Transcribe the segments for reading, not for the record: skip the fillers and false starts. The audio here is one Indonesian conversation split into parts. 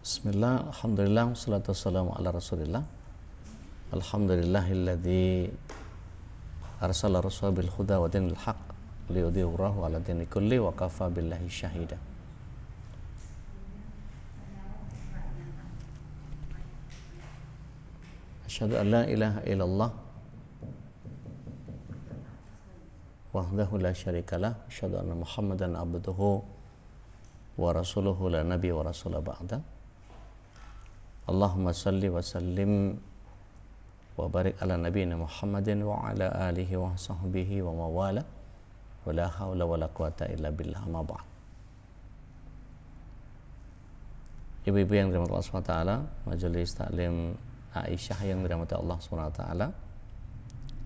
Bismillah, alhamdulillah, wassalatu wassalamu ala rasulillah. Alhamdulillahilladzi arsala rasulahu bil huda wa dinil haq liyudhhirahu ala dini kulli wa kafa billahi syahida. Asyhadu an la ilaha illallah wahdahu la syarikalah, asyhadu anna Muhammadan abduhu wa rasuluhu la nabiyya wa rasula ba'da. Allahumma salli wa sallim wa barik ala nabiyina Muhammadin wa ala alihi wa sahbihi wa mawala wa la hawla wa la quwata illa billah, ma ba'd. Ibu-ibu yang dirahmati Allah SWT, majelis taklim Aisyah yang dirahmati Allah SWT,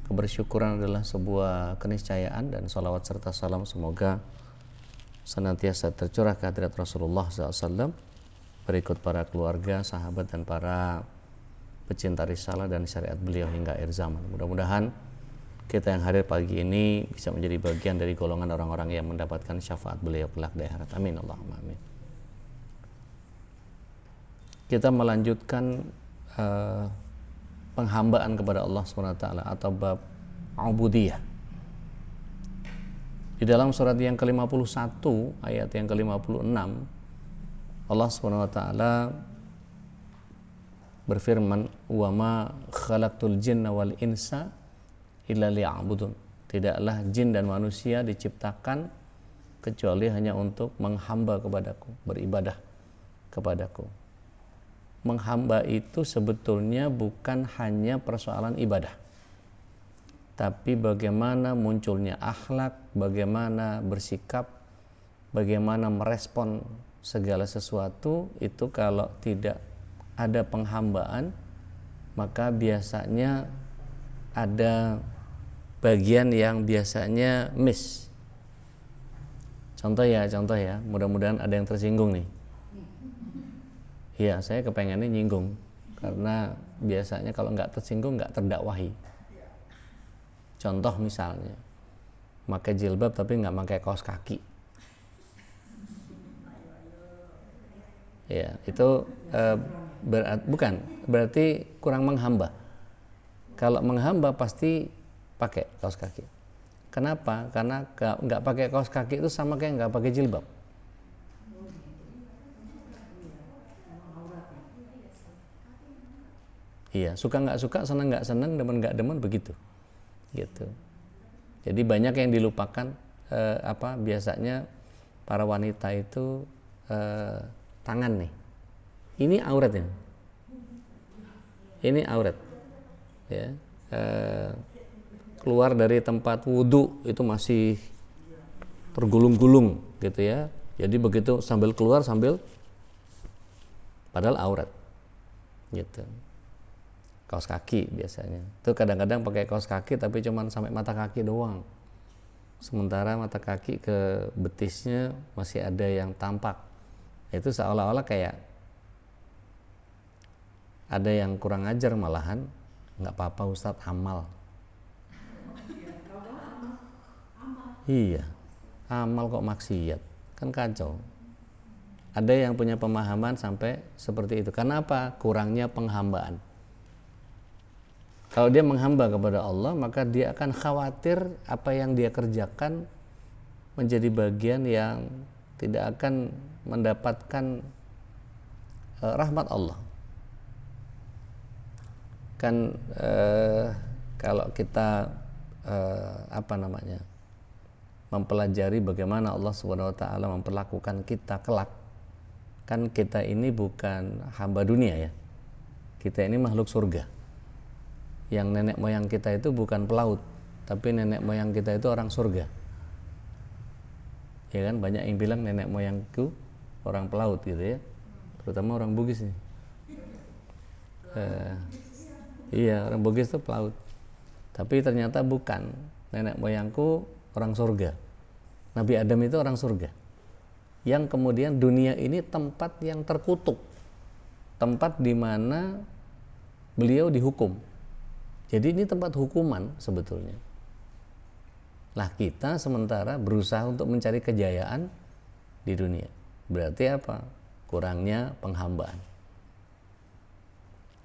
kebersyukuran adalah sebuah keniscayaan, dan salawat serta salam semoga senantiasa tercurah ke hadirat Rasulullah SAW, berikut para keluarga, sahabat, dan para pecinta risalah dan syariat beliau hingga akhir zaman. Mudah-mudahan kita yang hadir pagi ini bisa menjadi bagian dari golongan orang-orang yang mendapatkan syafaat beliau kelak di akhirat. Amin Allahumma amin. Kita melanjutkan penghambaan kepada Allah SWT atau bab ubudiyah. Di dalam surat yang ke-51 ayat yang ke-56, Allah SWT berfirman, "Wa ma khalaqtul jinna wal insa illa liya'budun." Tidaklah jin dan manusia diciptakan kecuali hanya untuk menghamba kepadaku, beribadah kepadaku. Menghamba itu sebetulnya bukan hanya persoalan ibadah, tapi bagaimana munculnya akhlak, bagaimana bersikap, bagaimana merespon segala sesuatu itu. Kalau tidak ada penghambaan, maka biasanya ada bagian yang biasanya miss. Contoh ya, mudah-mudahan ada yang tersinggung nih. Iya, saya kepengennya nyinggung, karena biasanya kalau nggak tersinggung nggak terdakwahi. Contoh misalnya, pakai jilbab tapi nggak pakai kaos kaki. Ya, itu berarti kurang menghamba. Kalau menghamba pasti pakai kaos kaki. Kenapa? Karena nggak pakai kaos kaki itu sama kayak nggak pakai jilbab. Iya, suka nggak suka, senang nggak senang, demen nggak demen, begitu. Gitu. Jadi banyak yang dilupakan. Biasanya para wanita itu tangan nih, ini aurat ya, ini aurat ya. Keluar dari tempat wudhu itu masih tergulung-gulung gitu ya. Jadi begitu sambil keluar sambil, padahal aurat gitu. Kaos kaki biasanya itu kadang-kadang pakai kaos kaki tapi cuman sampai mata kaki doang, sementara mata kaki ke betisnya masih ada yang tampak. Itu seolah-olah kayak ada yang kurang ajar, malahan. Nggak apa-apa Ustadz, amal. Iya, amal kok maksiat, kan kacau. Ada yang punya pemahaman sampai seperti itu. Karena apa? Kurangnya penghambaan. Kalau dia menghamba kepada Allah, maka dia akan khawatir apa yang dia kerjakan menjadi bagian yang tidak akan mendapatkan rahmat Allah. Kan kalau kita mempelajari bagaimana Allah SWT memperlakukan kita kelak, kan kita ini bukan hamba dunia ya, kita ini makhluk surga. Yang nenek moyang kita itu bukan pelaut, tapi nenek moyang kita itu orang surga. Ya kan, banyak yang bilang nenek moyangku orang pelaut gitu ya, terutama orang Bugis nih. Iya, orang Bugis itu pelaut, tapi ternyata bukan. Nenek moyangku orang surga. Nabi Adam itu orang surga, yang kemudian dunia ini tempat yang terkutuk, tempat di mana beliau dihukum. Jadi ini tempat hukuman sebetulnya. Lah kita sementara berusaha untuk mencari kejayaan di dunia. Berarti apa? kurangnya penghambaan.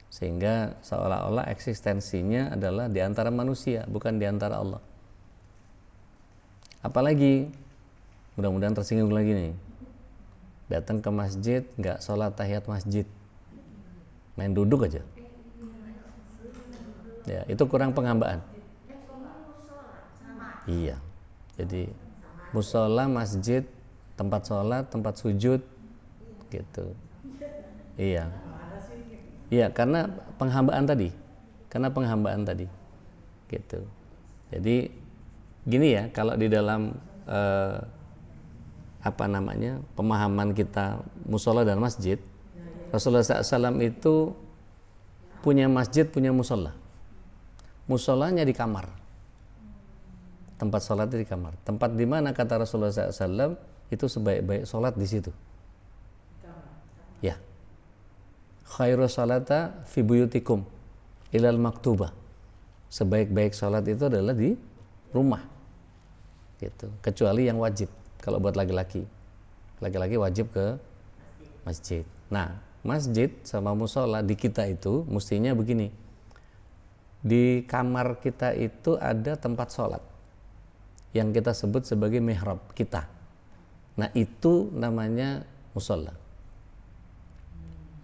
Sehingga seolah-olah eksistensinya adalah di antara manusia, bukan di antara Allah. Apalagi, mudah-mudahan tersinggung lagi nih, datang ke masjid nggak sholat tahiyat masjid, main duduk aja, ya itu kurang penghambaan. Iya, jadi musola, masjid, tempat sholat, tempat sujud, gitu. Iya, iya karena penghambaan tadi, gitu. Jadi gini ya, kalau di dalam pemahaman kita musola dan masjid, Rasulullah SAW itu punya masjid, punya musola. Musolanya di kamar, tempat sholatnya di kamar. Tempat di mana kata Rasulullah SAW itu sebaik-baik sholat di situ. Ya, khairu sholata fi buyutikum ilal maktubah. Sebaik-baik sholat itu adalah di rumah, gitu. Kecuali yang wajib. Kalau buat laki-laki wajib ke masjid. Nah, masjid sama musola di kita itu mestinya begini. Di kamar kita itu ada tempat sholat yang kita sebut sebagai mihrab kita. Nah, itu namanya musola.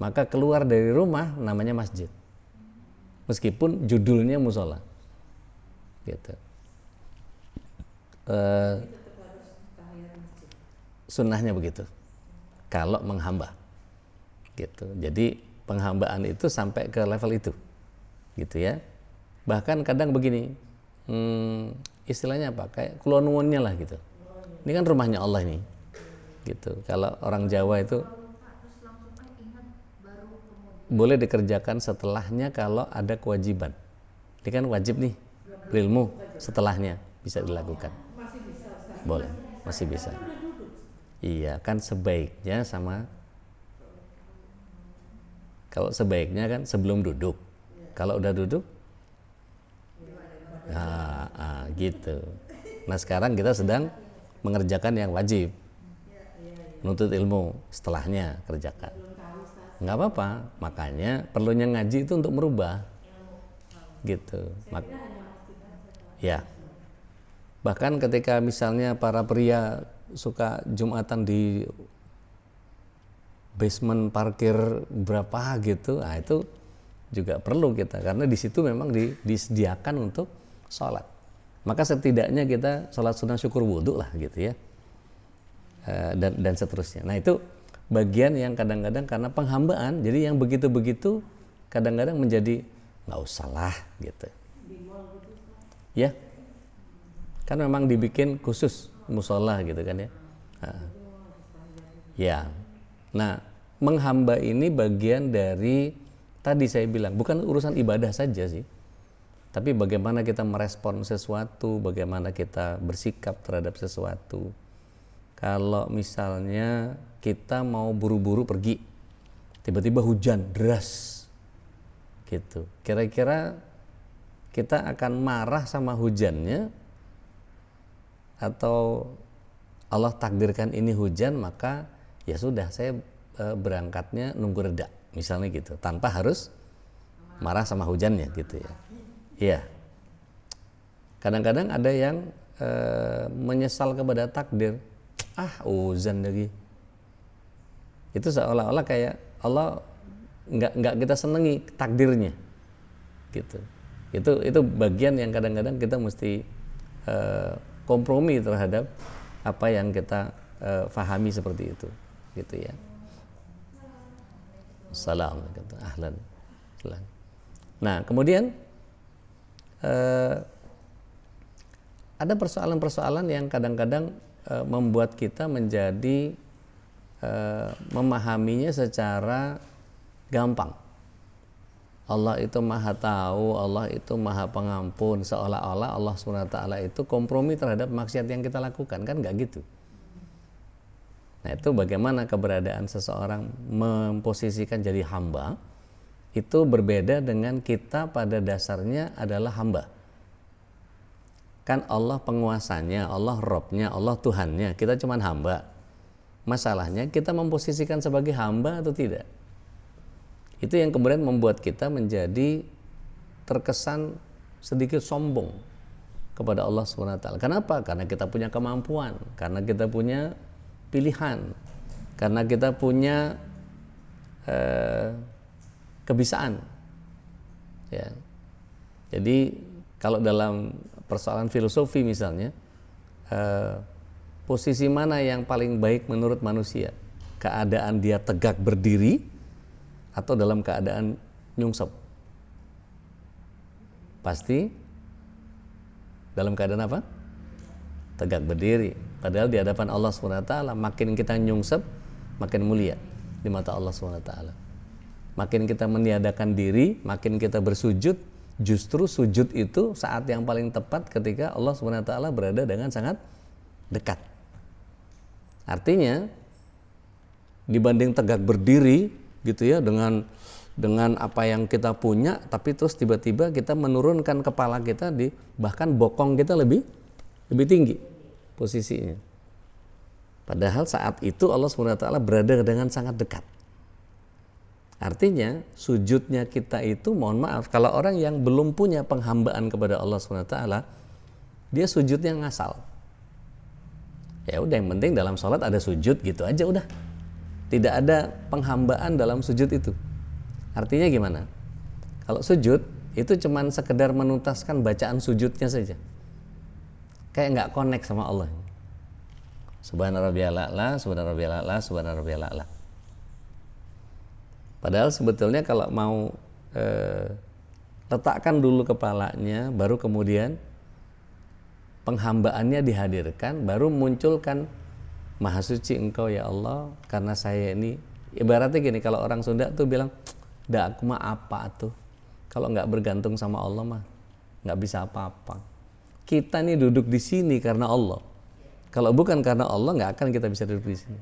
Maka keluar dari rumah namanya masjid, meskipun judulnya musola, gitu. Sunnahnya begitu kalau menghamba, gitu. Jadi penghambaan itu sampai ke level itu, gitu ya. Bahkan kadang begini, istilahnya apa, kayak kulon nuwunnya lah gitu. Ini kan rumahnya Allah ini, gitu. Kalau orang Jawa itu boleh dikerjakan setelahnya kalau ada kewajiban. Ini kan wajib nih, berilmu, setelahnya bisa dilakukan. Boleh, masih bisa. Iya, kan sebaiknya kalau sebaiknya kan sebelum duduk. Kalau udah duduk, gitu. Nah, sekarang kita sedang mengerjakan yang wajib, menuntut ilmu, setelahnya kerjakan. Nggak apa-apa, makanya perlunya ngaji itu untuk merubah, gitu. Ya, bahkan ketika misalnya para pria suka Jumatan di basement parkir berapa gitu, nah itu juga perlu kita, karena di situ memang disediakan untuk sholat. Maka setidaknya kita sholat sunnah syukur wudhu lah, gitu ya, dan seterusnya. Nah, itu bagian yang kadang-kadang karena penghambaan, jadi yang begitu-begitu kadang-kadang menjadi nggak usah lah, gitu. Ya, kan memang dibikin khusus musola gitu kan ya. Ya, nah menghamba ini bagian dari tadi saya bilang bukan urusan ibadah saja sih, tapi bagaimana kita merespon sesuatu, bagaimana kita bersikap terhadap sesuatu. Kalau misalnya kita mau buru-buru pergi, tiba-tiba hujan deras, gitu. Kira-kira kita akan marah sama hujannya, atau Allah takdirkan ini hujan, maka ya sudah saya berangkatnya nunggu reda, misalnya gitu, tanpa harus marah sama hujannya, gitu ya. Iya. Kadang-kadang ada yang menyesal kepada takdir, hujan lagi. Itu seolah-olah kayak Allah nggak kita senengi takdirnya, gitu. Itu bagian yang kadang-kadang kita mesti kompromi terhadap apa yang kita fahami seperti itu, gitu ya. Assalamualaikum, ahlan. Nah, kemudian ada persoalan-persoalan yang kadang-kadang membuat kita menjadi memahaminya secara gampang. Allah itu maha tahu, Allah itu maha pengampun, seolah-olah Allah SWT itu kompromi terhadap maksiat yang kita lakukan, kan nggak gitu. Nah, itu bagaimana keberadaan seseorang memposisikan jadi hamba itu berbeda dengan kita pada dasarnya adalah hamba. Kan Allah penguasanya, Allah Robnya, Allah Tuhannya, kita cuma hamba. Masalahnya kita memposisikan sebagai hamba atau tidak. Itu yang kemudian membuat kita menjadi terkesan sedikit sombong kepada Allah SWT. Kenapa? Karena kita punya kemampuan, karena kita punya pilihan, karena kita punya kebisaan. Ya. Jadi kalau dalam persoalan filosofi misalnya, posisi mana yang paling baik menurut manusia? Keadaan dia tegak berdiri atau dalam keadaan nyungsep? Pasti dalam keadaan apa? Tegak berdiri. Padahal di hadapan Allah SWT makin kita nyungsep, makin mulia di mata Allah SWT. Makin kita meniadakan diri, makin kita bersujud, justru sujud itu saat yang paling tepat ketika Allah SWT berada dengan sangat dekat. Artinya dibanding tegak berdiri gitu ya, dengan apa yang kita punya, tapi terus tiba-tiba kita menurunkan kepala kita di, bahkan bokong kita lebih tinggi posisinya. Padahal saat itu Allah SWT berada dengan sangat dekat. Artinya sujudnya kita itu, mohon maaf, kalau orang yang belum punya penghambaan kepada Allah SWT, dia sujudnya ngasal. Ya udah, yang penting dalam sholat ada sujud gitu aja udah. Tidak ada penghambaan dalam sujud itu. Artinya gimana? Kalau sujud itu cuman sekedar menuntaskan bacaan sujudnya saja. Kayak nggak connect sama Allah. Subhana rabbiyal a'la, subhana rabbiyal a'la, subhana rabbiyal a'la. Padahal sebetulnya kalau mau letakkan dulu kepalanya, baru kemudian penghambaannya dihadirkan, baru munculkan Maha suci Engkau ya Allah, karena saya ini, ibaratnya gini, kalau orang Sunda tuh bilang, "Dah aku mah apa tuh? Kalau nggak bergantung sama Allah mah nggak bisa apa-apa." Kita nih duduk di sini karena Allah. Kalau bukan karena Allah, nggak akan kita bisa duduk di sini.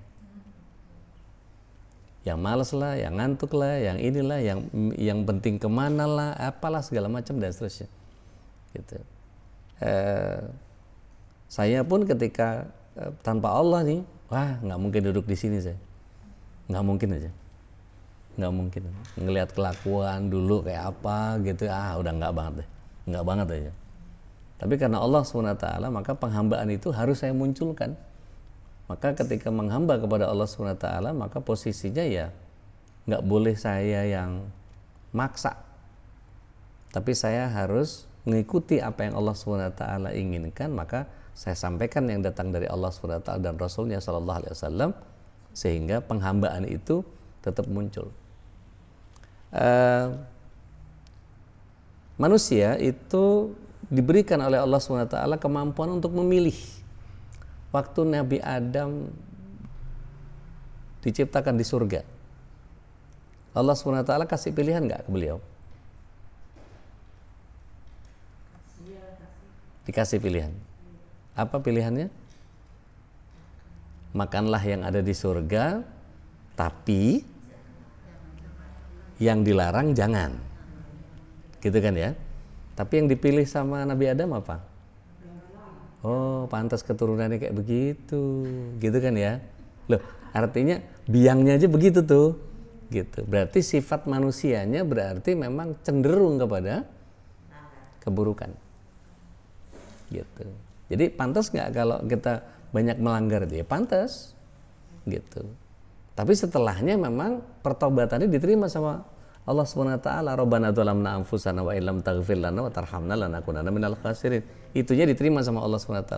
Yang malas lah, yang ngantuk lah, yang inilah, yang penting kemana lah, apalah segala macam dan seterusnya. Gitu. Saya pun ketika tanpa Allah nih, wah nggak mungkin duduk di sini saya, nggak mungkin aja. Nggak mungkin. Ngelihat kelakuan dulu kayak apa gitu, udah nggak banget deh, nggak banget aja. Tapi karena Allah SWT, maka penghambaan itu harus saya munculkan. Maka ketika menghamba kepada Allah SWT, maka posisinya ya nggak boleh saya yang maksa, tapi saya harus mengikuti apa yang Allah SWT inginkan. Maka saya sampaikan yang datang dari Allah SWT dan Rasulnya SAW, sehingga penghambaan itu tetap muncul. Manusia itu diberikan oleh Allah SWT kemampuan untuk memilih. Waktu Nabi Adam diciptakan di surga, Allah SWT kasih pilihan nggak ke beliau? Dikasih pilihan. Apa pilihannya? Makanlah yang ada di surga, tapi yang dilarang jangan. Gitu kan ya? Tapi yang dipilih sama Nabi Adam apa? Oh, pantas keturunannya kayak begitu. Gitu kan ya? Loh, artinya biangnya aja begitu tuh. Gitu. Berarti sifat manusianya berarti memang cenderung kepada keburukan. Gitu. Jadi pantas nggak kalau kita banyak melanggar dia? Pantas. Gitu. Tapi setelahnya memang pertobatannya diterima sama Allah SWT. Rabbana dzalamna anfusana wa illam taghfir lana wa tarhamna lanakunanna minal khasirin. Itunya diterima sama Allah SWT.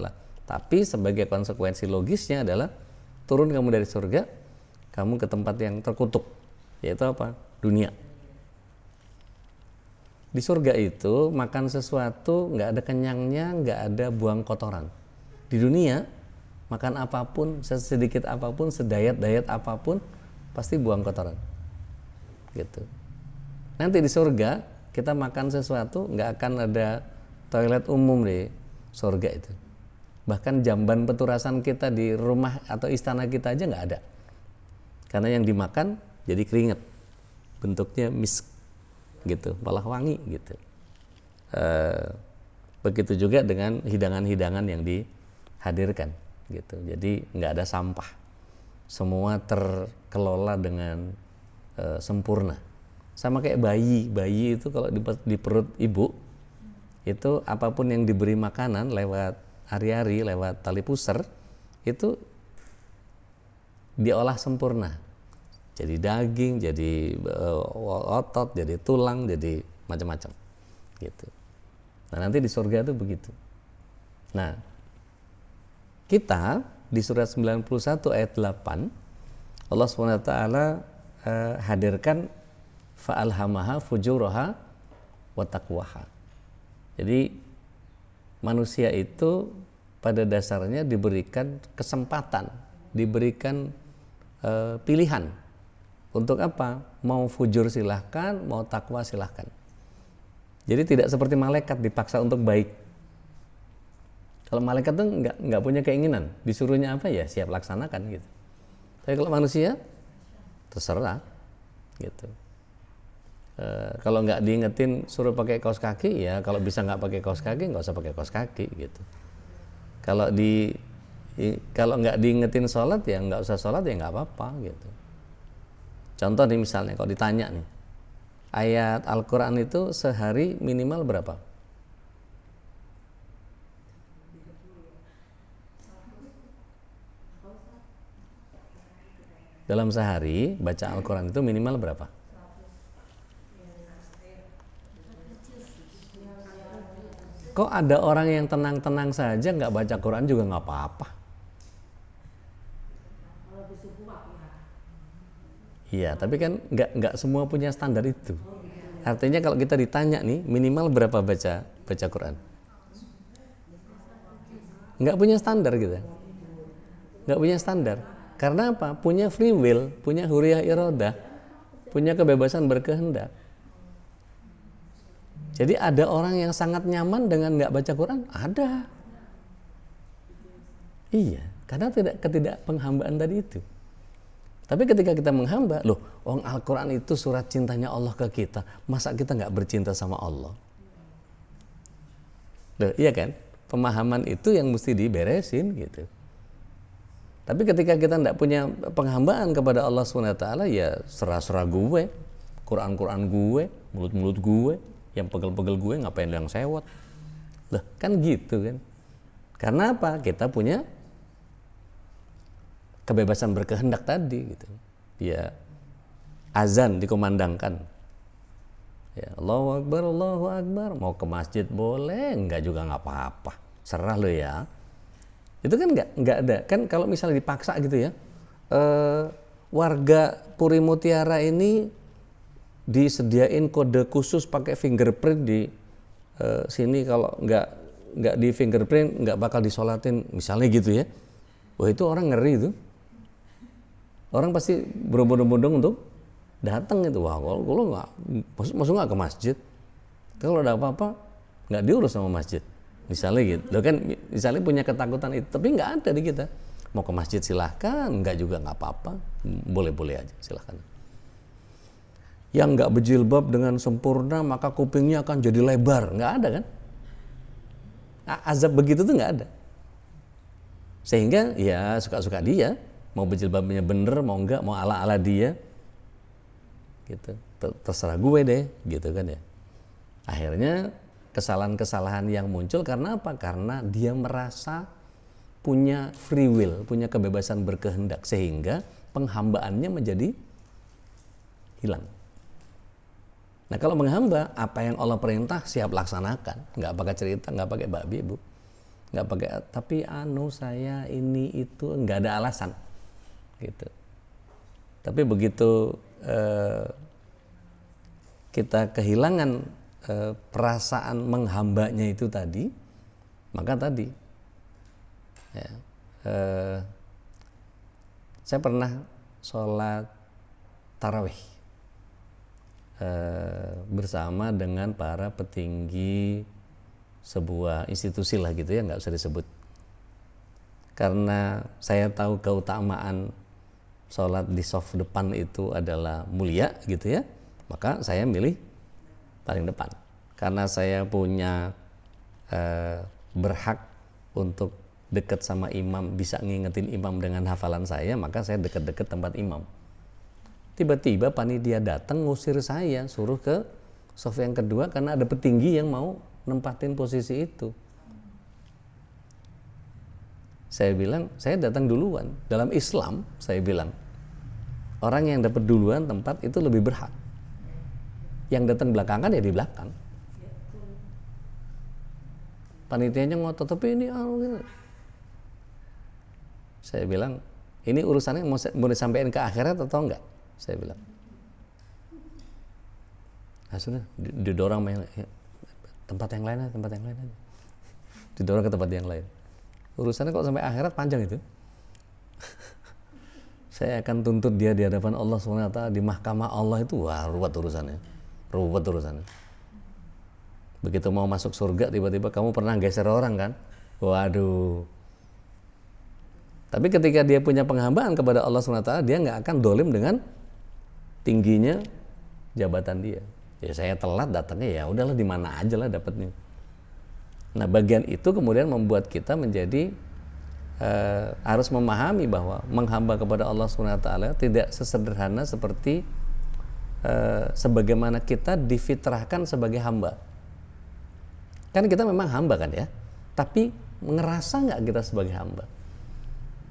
Tapi sebagai konsekuensi logisnya adalah turun kamu dari surga, kamu ke tempat yang terkutuk, yaitu apa? Dunia. Di surga itu makan sesuatu nggak ada kenyangnya, nggak ada buang kotoran. Di dunia makan apapun, sesedikit apapun, sedayat-dayat apapun, pasti buang kotoran. Gitu. Nanti di surga kita makan sesuatu nggak akan ada toilet umum di surga itu. Bahkan jamban peturasan kita di rumah atau istana kita aja nggak ada. Karena yang dimakan jadi keringat, bentuknya misk, gitu, malah wangi gitu. Begitu juga dengan hidangan-hidangan yang dihadirkan, gitu. Jadi nggak ada sampah. semua terkelola dengan sempurna. Sama kayak bayi itu kalau di perut ibu itu apapun yang diberi makanan lewat ari-ari, lewat tali pusar itu diolah sempurna. Jadi daging, jadi otot, jadi tulang, jadi macam-macam. Gitu. Nah, nanti di surga itu begitu. Nah, kita di surat 91 ayat 8 Allah SWT hadirkan fa'alhamaha fujuraha wa taqwaha. Jadi manusia itu pada dasarnya diberikan kesempatan, diberikan pilihan. Untuk apa? Mau fujur silahkan, mau takwa silahkan. Jadi tidak seperti malaikat dipaksa untuk baik. Kalau malaikat tuh nggak punya keinginan, disuruhnya apa ya siap laksanakan gitu. Tapi kalau manusia terserah gitu. Kalau nggak diingetin suruh pakai kaos kaki ya kalau bisa nggak pakai kaos kaki nggak usah pakai kaos kaki gitu. Kalau nggak diingetin sholat ya nggak usah sholat ya nggak apa-apa gitu. Contoh nih misalnya kalau ditanya nih ayat Al-Quran itu sehari minimal berapa? Dalam sehari baca Al-Quran itu minimal berapa? Kok ada orang yang tenang-tenang saja nggak baca Quran juga nggak apa-apa? Iya, tapi kan nggak semua punya standar itu. Artinya kalau kita ditanya nih minimal berapa baca Quran? Nggak punya standar gitu. Nggak punya standar. Karena apa? Punya free will, punya huriyah iradah, punya kebebasan berkehendak. Jadi ada orang yang sangat nyaman dengan nggak baca Quran? Ada. Iya, karena ketidakpenghambaan tadi itu. Tapi ketika kita menghamba, loh, Al-Quran itu surat cintanya Allah ke kita. Masa kita nggak bercinta sama Allah? Loh, iya kan? Pemahaman itu yang mesti diberesin gitu. Tapi ketika kita tidak punya penghambaan kepada Allah SWT, ya serah-serah gue, Quran-Quran gue, mulut-mulut gue, yang pegel-pegel gue ngapain yang sewot. Loh, kan gitu kan. Karena apa? Kita punya kebebasan berkehendak tadi gitu. Ya azan dikumandangkan. Ya, Allahu Akbar. Mau ke masjid boleh, enggak juga nggak apa-apa. Serah lo ya. Itu kan nggak ada. Kan kalau misalnya dipaksa gitu ya. Warga Puri Mutiara ini disediain kode khusus pakai fingerprint di sini, kalau nggak di fingerprint nggak bakal disolatin misalnya gitu ya. Wah, itu orang ngeri itu. Orang pasti berbondong-bondong untuk datang itu. Wah, kalau nggak masuk nggak ke masjid. Kalau ada apa-apa nggak diurus sama masjid. Misalnya gitu. Loh kan misalnya punya ketakutan itu, tapi nggak ada di kita. Mau ke masjid silahkan, nggak juga nggak apa-apa. Boleh-boleh aja, silahkan. Yang nggak berjilbab dengan sempurna maka kupingnya akan jadi lebar, nggak ada kan? Azab begitu tuh nggak ada. Sehingga ya suka-suka dia, mau berjilbabnya bener, mau enggak, mau ala-ala dia, gitu. Terserah gue deh, gitu kan ya. Akhirnya kesalahan-kesalahan yang muncul karena apa? Karena dia merasa punya free will, punya kebebasan berkehendak, sehingga penghambaannya menjadi hilang. Nah, kalau menghamba, apa yang Allah perintah siap laksanakan, nggak pakai cerita, nggak pakai babi bu, nggak pakai tapi saya ini itu, nggak ada alasan, gitu. Tapi begitu kita kehilangan perasaan menghambanya itu tadi, maka tadi ya, saya pernah sholat tarawih bersama dengan para petinggi sebuah institusi lah gitu ya, nggak usah disebut. Karena saya tahu keutamaan sholat di saf depan itu adalah mulia gitu ya, maka saya milih paling depan. Karena saya punya berhak untuk dekat sama imam, bisa ngingetin imam dengan hafalan saya, maka saya dekat-dekat tempat imam. Tiba-tiba panitia datang ngusir saya, suruh ke saf yang kedua karena ada petinggi yang mau nempatin posisi itu. Saya bilang, saya datang duluan. Dalam Islam, saya bilang, orang yang dapat duluan tempat itu lebih berhak. Yang datang belakangan ya di belakang. Panitianya ngotot, tapi ini saya bilang, ini urusannya mau disampaikan ke akhirat atau enggak? Saya bilang. Nah, sudah didorong tempat yang lain aja. Didorong ke tempat yang lain. Urusannya kok sampai akhirat panjang itu. Saya akan tuntut dia di hadapan Allah SWT, di mahkamah Allah itu, wah ruwet urusannya. Begitu mau masuk surga, tiba-tiba kamu pernah geser orang kan? Waduh. Tapi ketika dia punya penghambaan kepada Allah SWT, dia nggak akan dolim dengan tingginya jabatan dia. Ya saya telat datangnya, ya udahlah di mana aja lah dapatnya. Nah bagian itu kemudian membuat kita menjadi harus memahami bahwa menghamba kepada Allah SWT tidak sesederhana seperti sebagaimana kita difitrahkan sebagai hamba. Kan kita memang hamba kan ya, tapi ngerasa nggak kita sebagai hamba?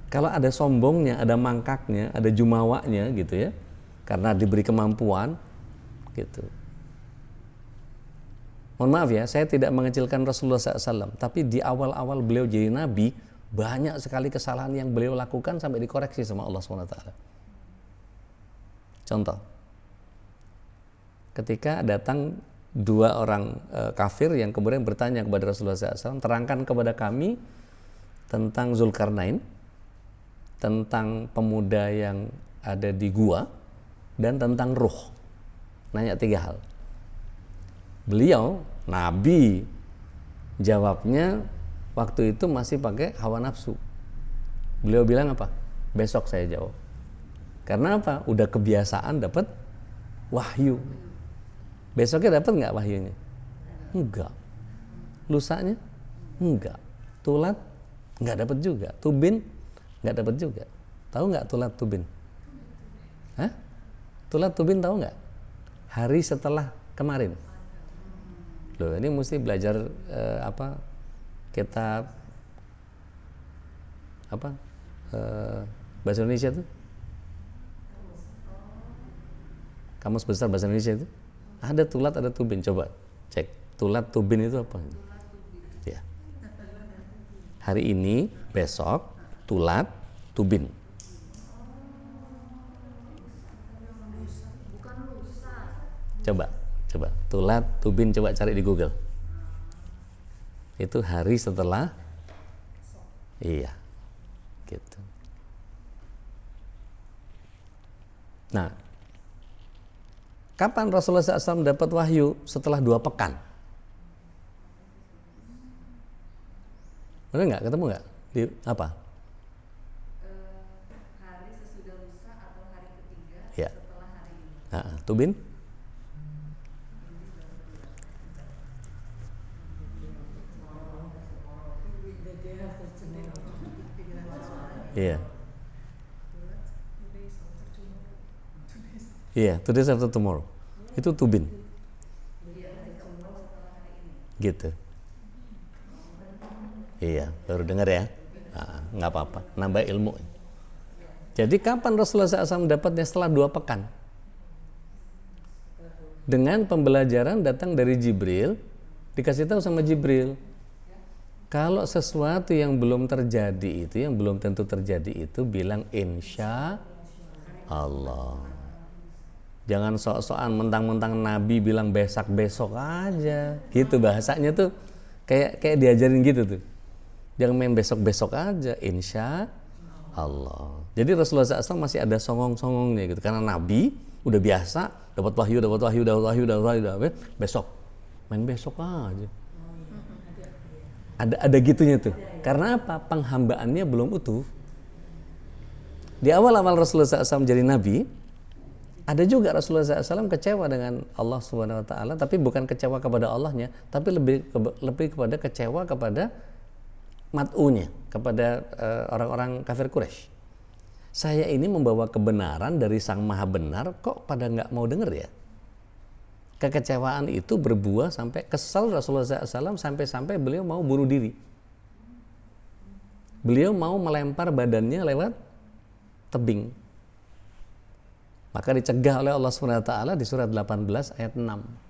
Kalau ada sombongnya, ada mangkaknya, ada jumawanya gitu ya, karena diberi kemampuan gitu. Mohon maaf ya, saya tidak mengecilkan Rasulullah SAW, tapi di awal-awal beliau jadi nabi, banyak sekali kesalahan yang beliau lakukan sampai dikoreksi sama Allah SWT. Contoh, ketika datang dua orang kafir yang kemudian bertanya kepada Rasulullah SAW, terangkan kepada kami tentang Zulkarnain, tentang pemuda yang ada di gua, dan tentang ruh. Nanya 3 hal. Beliau, Nabi, jawabnya waktu itu masih pakai hawa nafsu. Beliau bilang apa? Besok saya jawab. Karena apa? Udah kebiasaan dapat wahyu. Besoknya dapat nggak wahyunya? Enggak. Lusanya? Enggak. Tulat? Nggak dapat juga. Tubin? Nggak dapat juga. Tahu nggak tulat tubin? Hah? Tulat tubin tahu nggak? Hari setelah kemarin. Loh, ini mesti belajar kitab bahasa Indonesia tuh? Kamus besar bahasa Indonesia itu? Ada tulat, ada tubin. Coba cek tulat tubin itu apa? Ya. Hari ini, besok, tulat, tubin. Coba tulat, tubin, coba cari di Google. Itu hari setelah. Iya. Gitu. Nah, kapan Rasulullah SAW dapat wahyu? Setelah 2 pekan. Benar nggak? Ketemu nggak? Di apa? Hari sesudah lusa atau hari ketiga ya. Setelah hari ini. Nah, tubin? Iya. Iya, today after tomorrow. Itu tubin. Gitu. Iya, baru dengar ya. Nah, nggak apa-apa, nambah ilmu. Jadi kapan Rasulullah SAW dapatnya? Setelah 2 pekan. Dengan pembelajaran datang dari Jibril, dikasih tahu sama Jibril, kalau sesuatu yang belum terjadi itu, yang belum tentu terjadi itu, bilang insya Allah. Jangan sok-sokan mentang-mentang Nabi bilang besok aja. Gitu bahasanya tuh kayak diajarin gitu tuh. Jangan main besok aja, insya Allah. Jadi Rasulullah SAW masih ada songong-songongnya gitu. Karena Nabi udah biasa dapat wahyu, besok. Main besok aja. Ada gitunya tuh. Karena apa? Penghambaannya belum utuh. Di awal-awal Rasulullah SAW menjadi Nabi, ada juga Rasulullah SAW kecewa dengan Allah Subhanahu Wa Taala, tapi bukan kecewa kepada Allahnya, tapi lebih kepada kecewa kepada mat'unya kepada orang-orang kafir Quraisy. Saya ini membawa kebenaran dari Sang Maha Benar, kok pada nggak mau dengar ya? Kekecewaan itu berbuah sampai kesal Rasulullah SAW sampai-sampai beliau mau bunuh diri. Beliau mau melempar badannya lewat tebing. Maka dicegah oleh Allah SWT di surat 18 ayat 6.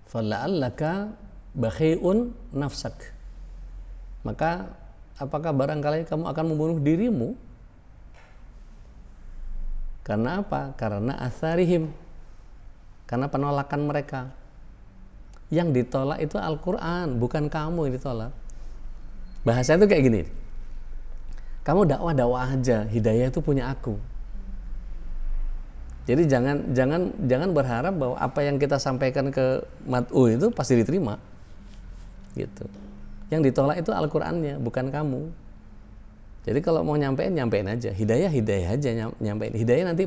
Fala'allaka bakhi'un nafsak. Maka apakah barangkali kamu akan membunuh dirimu? Karena apa? Karena atharihim, karena penolakan mereka. Yang ditolak itu Al-Quran, bukan kamu yang ditolak. Bahasa itu kayak gini, kamu dakwah aja, hidayah itu punya aku. Jadi jangan berharap bahwa apa yang kita sampaikan ke mat'u itu pasti diterima. Gitu. Yang ditolak itu Al-Qur'annya, bukan kamu. Jadi kalau mau nyampein aja. Hidayah aja nyampein. Hidayah nanti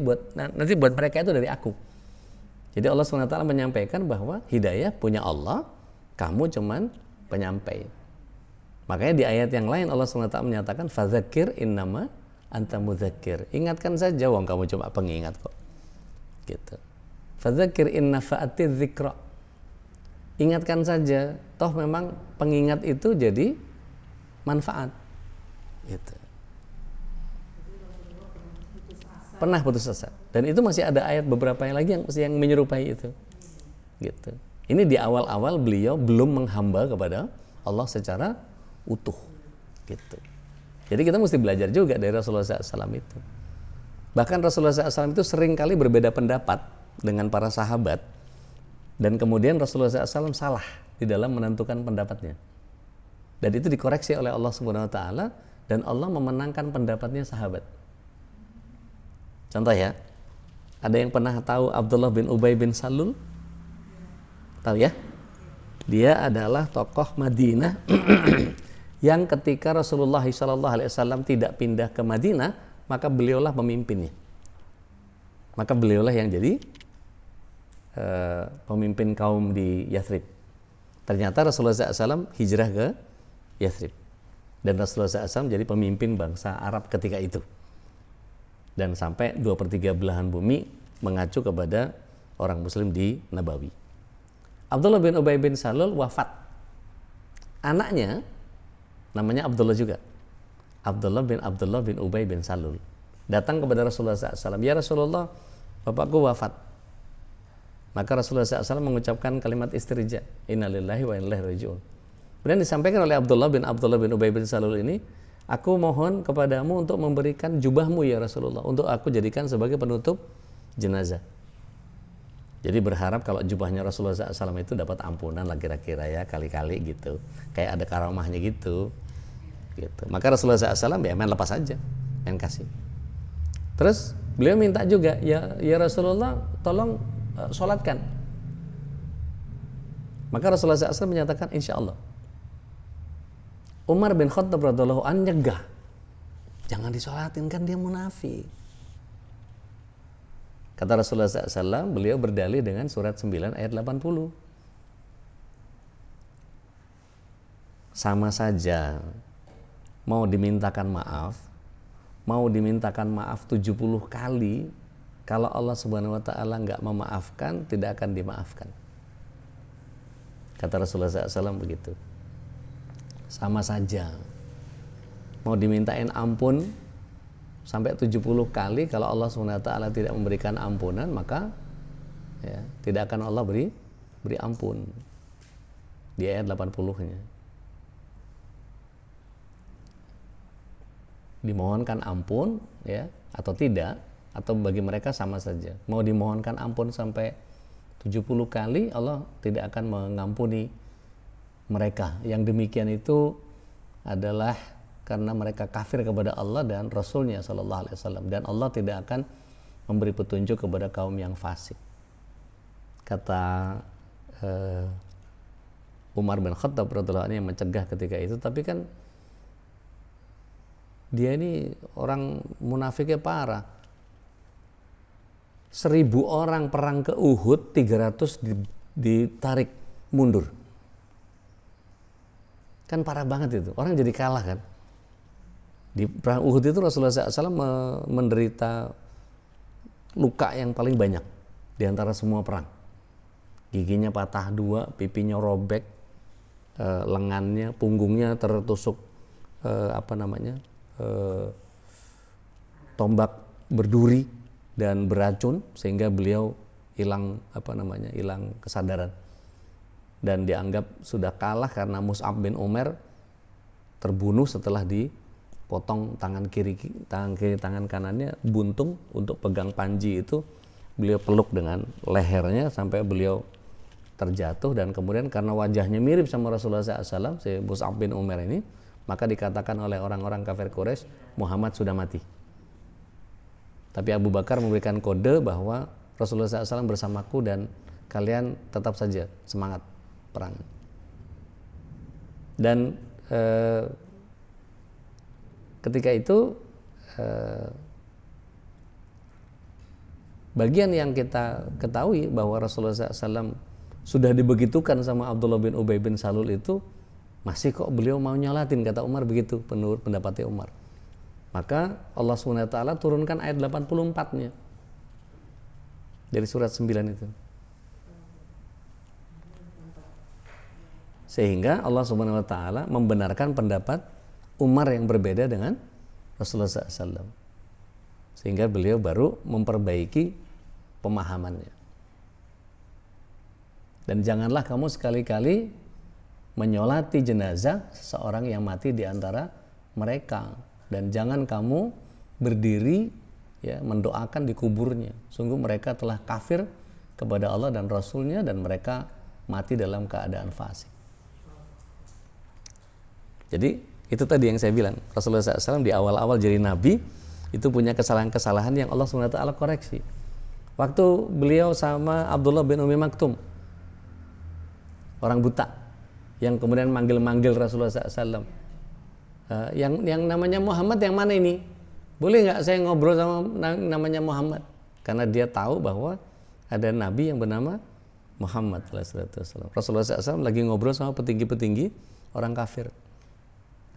buat mereka itu dari aku. Jadi Allah SWT menyampaikan bahwa hidayah punya Allah, kamu cuman penyampai. Makanya di ayat yang lain Allah SWT menyatakan fadzakir innama anta mudzakir. Ingatkan saja, wong kamu cuma pengingat kok. Gitu. Fadzakir inna fa'atiz dzikra. Ingatkan saja, toh memang pengingat itu jadi manfaat. Gitu. Pernah putus asa. Dan itu masih ada ayat beberapa yang lagi yang menyerupai itu. Gitu. Ini di awal-awal beliau belum menghamba kepada Allah secara utuh. Gitu. Jadi kita mesti belajar juga dari Rasulullah SAW itu. Bahkan Rasulullah SAW itu sering kali berbeda pendapat dengan para sahabat, dan kemudian Rasulullah SAW salah di dalam menentukan pendapatnya. Dan itu dikoreksi oleh Allah Subhanahu Wa Taala, dan Allah memenangkan pendapatnya sahabat. Contoh ya, ada yang pernah tahu Abdullah bin Ubay bin Salul? Tahu ya? Dia adalah tokoh Madinah yang ketika Rasulullah SAW tidak pindah ke Madinah, maka beliaulah pemimpinnya. Maka beliaulah yang jadi pemimpin kaum di Yathrib. Ternyata Rasulullah SAW hijrah ke Yathrib. Dan Rasulullah SAW jadi pemimpin bangsa Arab ketika itu. Dan sampai 2/3 belahan bumi mengacu kepada orang Muslim di Nabawi. Abdullah bin Ubay bin Salul wafat. Anaknya namanya Abdullah juga. Abdullah bin Ubay bin Salul datang kepada Rasulullah SAW. Ya Rasulullah, bapakku wafat. Maka Rasulullah SAW mengucapkan kalimat istirja, innalillahi wa inna ilaihi raji'un. Kemudian disampaikan oleh Abdullah bin Ubay bin Salul ini, aku mohon kepadamu untuk memberikan jubahmu ya Rasulullah, untuk aku jadikan sebagai penutup jenazah. Jadi berharap kalau jubahnya Rasulullah SAW itu dapat ampunan lah kira-kira ya, kali-kali gitu. Kayak ada karamahnya gitu. Gitu. Maka Rasulullah SAW ya main lepas aja, main kasih. Terus beliau minta juga, ya Rasulullah tolong sholatkan. Maka Rasulullah SAW menyatakan insya Allah. Umar bin Khattab radhiyallahu anhu nyegah, jangan disolatin, kan dia munafik. Kata Rasulullah SAW, beliau berdalih dengan surat 9 ayat 80. Sama saja mau dimintakan maaf 70 kali, kalau Allah Subhanahu wa taala enggak memaafkan, tidak akan dimaafkan. Kata Rasulullah SAW begitu. Sama saja. Mau dimintain ampun sampai 70 kali, kalau Allah Subhanahu wa taala tidak memberikan ampunan, maka ya, tidak akan Allah beri ampun. Di ayat 80-nya. Dimohonkan ampun ya atau tidak, atau bagi mereka sama saja. Mau dimohonkan ampun sampai 70 kali, Allah tidak akan mengampuni mereka. Yang demikian itu adalah karena mereka kafir kepada Allah dan Rasulnya Sallallahu Alaihi Wasallam, dan Allah tidak akan memberi petunjuk kepada kaum yang fasik. Kata Umar bin Khattab radhiyallahu anhu yang mencegah ketika itu, tapi kan dia ini orang munafiknya parah. 1000 orang perang ke Uhud, 300 ditarik mundur. Kan parah banget itu, orang jadi kalah kan. Di perang Uhud itu Rasulullah SAW menderita luka yang paling banyak di antara semua perang. Giginya patah 2, pipinya robek, lengannya, punggungnya tertusuk tombak berduri dan beracun, sehingga beliau hilang kesadaran. Dan dianggap sudah kalah karena Mus'ab bin Umair terbunuh setelah dipotong tangan kiri, tangan kanannya buntung untuk pegang panji itu. Beliau peluk dengan lehernya sampai beliau terjatuh, dan kemudian karena wajahnya mirip sama Rasulullah SAW, si Mus'ab bin Umair ini, maka dikatakan oleh orang-orang kafir Quraisy, Muhammad sudah mati. Tapi Abu Bakar memberikan kode bahwa Rasulullah SAW bersamaku dan kalian tetap saja semangat perang. Dan ketika itu bagian yang kita ketahui bahwa Rasulullah SAW sudah dibegitukan sama Abdullah bin Ubay bin Salul itu, masih kok beliau mau nyolatin, kata Umar begitu, menurut pendapatnya Umar. Maka Allah SWT turunkan ayat 84-nya dari surat 9 itu. Sehingga Allah SWT membenarkan pendapat Umar yang berbeda dengan Rasulullah SAW. Sehingga beliau baru memperbaiki pemahamannya. Dan janganlah kamu sekali-kali menyolati jenazah seseorang yang mati di antara mereka, dan jangan kamu berdiri mendoakan di kuburnya. Sungguh mereka telah kafir kepada Allah dan Rasulnya, dan mereka mati dalam keadaan fasik. Jadi itu tadi yang saya bilang, Rasulullah SAW di awal-awal jadi nabi itu punya kesalahan-kesalahan yang Allah SWT koreksi. Waktu beliau sama Abdullah bin Umi Maktum, orang buta, yang kemudian manggil-manggil Rasulullah SAW, yang namanya Muhammad yang mana ini? Boleh nggak saya ngobrol sama namanya Muhammad? Karena dia tahu bahwa ada nabi yang bernama Muhammad. Rasulullah SAW lagi ngobrol sama petinggi-petinggi orang kafir.